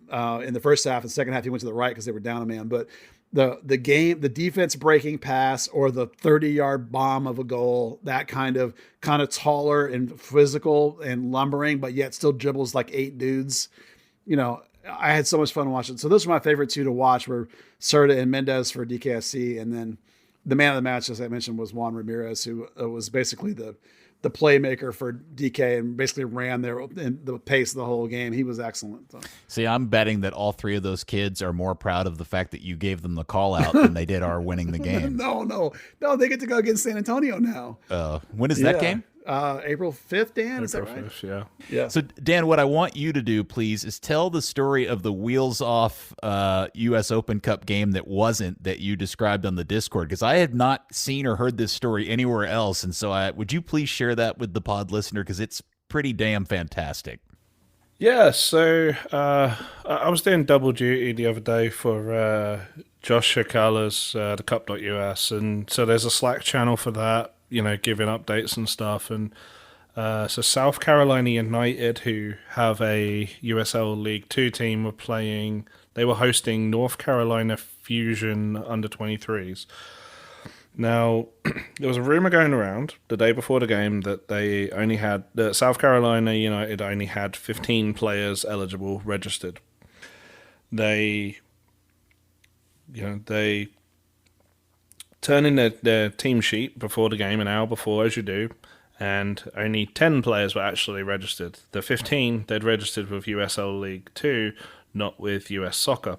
in the first half. The second half, he went to the right because they were down a man. But the defense breaking pass or the 30-yard bomb of a goal, that kind of taller and physical and lumbering, but yet still dribbles like 8 dudes. I had so much fun watching. So those were my favorite 2 to watch, were Serta and Mendes for DKSC, and then the man of the match, as I mentioned, was Juan Ramirez, who was basically the playmaker for DK and basically ran the pace of the whole game. He was excellent. So.
See, I'm betting that all 3 of those kids are more proud of the fact that you gave them the call out than they did our winning the game.
No, they get to go against San Antonio now.
When is that game?
April 5th, Dan, is that right?
5th,
yeah.
So, Dan, what I want you to do, please, is tell the story of the wheels-off U.S. Open Cup game that you described on the Discord, because I had not seen or heard this story anywhere else, and so would you please share that with the pod listener, because it's pretty damn fantastic.
Yeah, so I was doing double duty the other day for Josh Shakala's the Cup.us, and so there's a Slack channel for that, giving updates and stuff. And so South Carolina United, who have a USL League 2 team, they were hosting North Carolina Fusion under-23s. Now, there was a rumor going around the day before the game that South Carolina United only had 15 players eligible registered. They turn in their team sheet before the game, an hour before, as you do, and only 10 players were actually registered. The 15, they'd registered with USL League 2, not with US Soccer.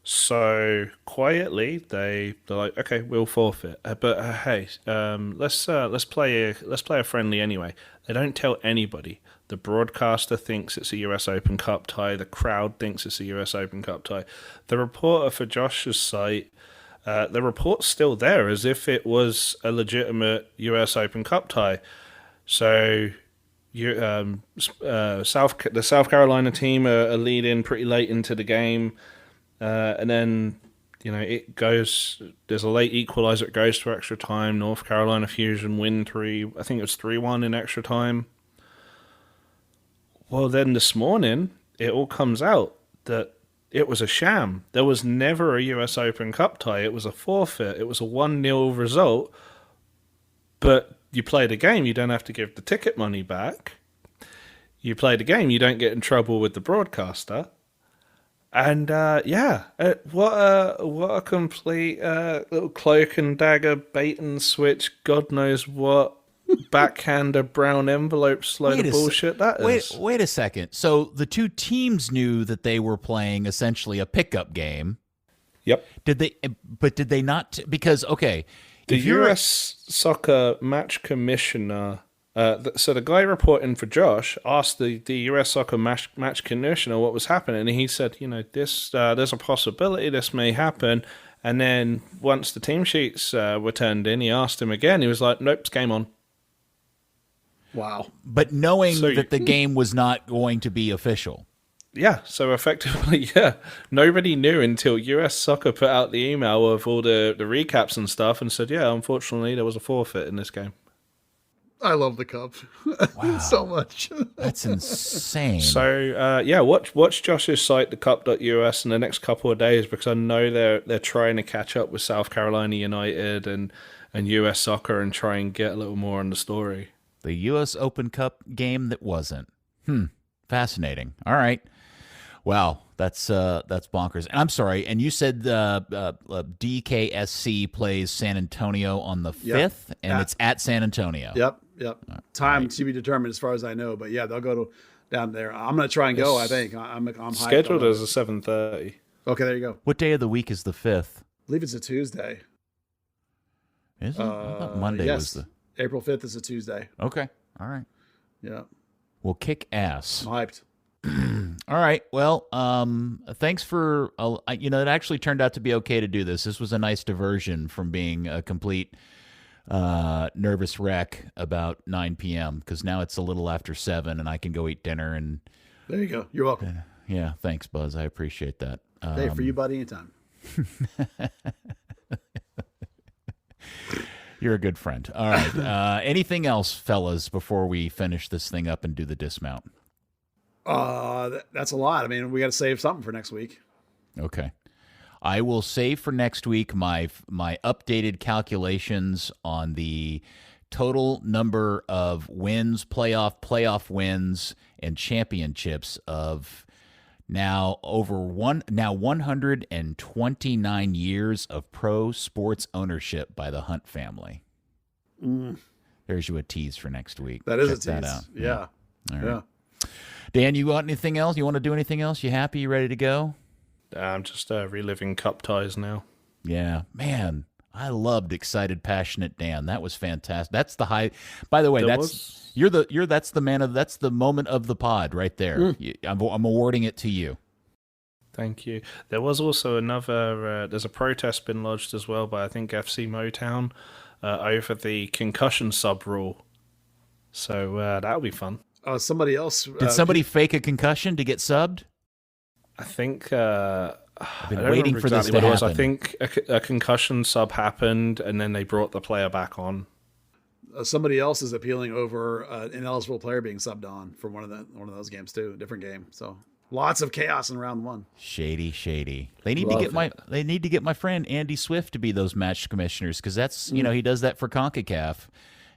So quietly, they're like, okay, we'll forfeit. But hey, let's play a friendly anyway. They don't tell anybody. The broadcaster thinks it's a US Open Cup tie. The crowd thinks it's a US Open Cup tie. The reporter for Josh's site, the report's still there as if it was a legitimate US Open Cup tie. So the South Carolina team are leading pretty late into the game. And then, it goes, there's a late equalizer, it goes to extra time. North Carolina Fusion win 3-1 in extra time. Well, then this morning, it all comes out that it was a sham. There was never a US Open Cup tie. It was a forfeit. It was a 1-0 result. But you play the game, you don't have to give the ticket money back. You play the game, you don't get in trouble with the broadcaster. And what a complete little cloak and dagger bait and switch, God knows what backhander brown envelopes load of bullshit that is.
Wait a second. So the 2 teams knew that they were playing essentially a pickup game.
Yep.
Did they not? Because, okay.
The U.S. Soccer match commissioner, so the guy reporting for Josh asked the U.S. Soccer match commissioner what was happening, and he said, this there's a possibility this may happen. And then once the team sheets were turned in, he asked him again. He was like, nope, it's game on.
Wow.
But knowing that the game was not going to be official.
Yeah, so effectively, nobody knew until US Soccer put out the email of all the recaps and stuff and said, unfortunately, there was a forfeit in this game.
I love the Cup so much.
That's insane.
So, watch Josh's site, thecup.us, in the next couple of days, because I know they're trying to catch up with South Carolina United and US Soccer and try and get a little more on the story.
The U.S. Open Cup game that wasn't. Fascinating. All right. Wow, that's bonkers. And I'm sorry. And you said DKSC plays San Antonio on the 5th, and it's at San Antonio.
Yep. Time to be determined, as far as I know. But yeah, they'll go down there. I'm going to try and go. I think I'm
scheduled as a 7:30.
Okay, there you go.
What day of the week is the 5th?
I believe it's a Tuesday.
Is it? I thought Monday was the
April 5th is a Tuesday.
Okay. All right.
Yeah.
We'll kick ass.
I'm hyped.
All right. Well, thanks for, it actually turned out to be okay to do this. This was a nice diversion from being a complete nervous wreck about 9 p.m. because now it's a little after 7 and I can go eat dinner. And
there you go. You're welcome.
Yeah. Thanks, Buzz. I appreciate that.
Hey, for you, buddy, anytime.
You're a good friend. All right. Anything else, fellas, before we finish this thing up and do the dismount?
That's a lot. I mean, we got to save something for next week.
Okay. I will save for next week my updated calculations on the total number of wins, playoff wins, and championships of now 129 years of pro sports ownership by the Hunt family. There's you a tease for next week.
That is
Check
a tease.
that out.
Yeah.
All right. Yeah. Dan, you want anything else? You want to do anything else? You happy? You ready to go?
I'm just reliving Cup ties now.
Yeah, man. I loved Excited Passionate Dan. That was fantastic. That's the high. By the way, that's the moment of the pod right there. I'm awarding it to you.
Thank you. There was also another. There's a protest been lodged as well by I think FC Motown over the concussion sub rule. So that'll be fun.
Somebody else.
Did somebody fake a concussion to get subbed?
I think.
I've been waiting for this to happen.
I think a concussion sub happened, and then they brought the player back on.
Somebody else is appealing over an ineligible player being subbed on from one of those games too, a different game. So lots of chaos in round 1.
Shady. They need to get my friend Andy Swift to be those match commissioners because that's he does that for CONCACAF,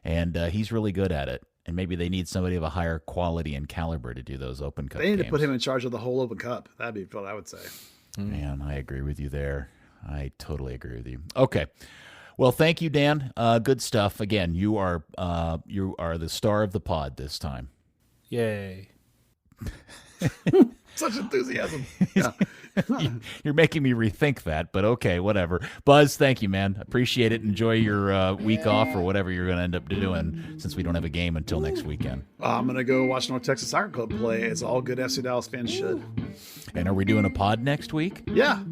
and he's really good at it. And maybe they need somebody of a higher quality and caliber to do those Open Cup games.
They need to put him in charge of the whole Open Cup. That'd be what I would say.
Man, I agree with you there. I totally agree with you. Okay. Well, thank you, Dan. Good stuff. Again, you are the star of the pod this time.
Yay.
Such enthusiasm. Yeah.
You're making me rethink that, but okay, whatever. Buzz, thank you, man. Appreciate it. Enjoy your week off or whatever you're going to end up doing since we don't have a game until next weekend.
I'm going to go watch North Texas Soccer Club play, as all good FC Dallas fans should.
And are we doing a pod next week?
Yeah.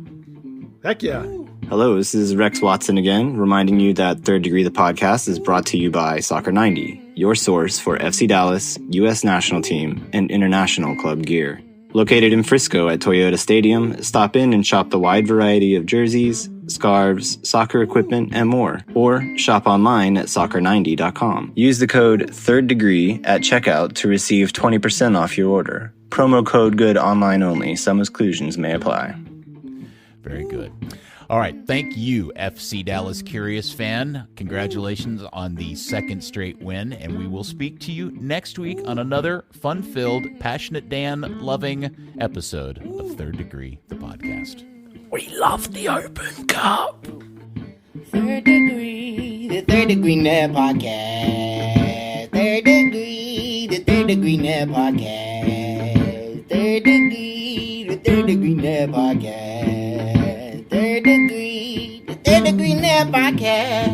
Heck yeah.
Hello, this is Rex Watson again, reminding you that Third Degree the podcast is brought to you by Soccer 90, your source for FC Dallas, U.S. national team, and international club gear. Located in Frisco at Toyota Stadium, stop in and shop the wide variety of jerseys, scarves, soccer equipment, and more. Or shop online at soccer90.com. Use the code Third Degree at checkout to receive 20% off your order. Promo code good online only. Some exclusions may apply.
Very good. All right. Thank you, FC Dallas Curious fan. Congratulations on the second straight win. And we will speak to you next week on another fun-filled, passionate Dan-loving episode of Third Degree, the podcast.
We love the Open Cup.
Third Degree, the Third Degree Net Podcast. Third Degree, the Third Degree Net Podcast. Third Degree, the Third Degree Net Podcast. Third Degree. Degree Net Podcast.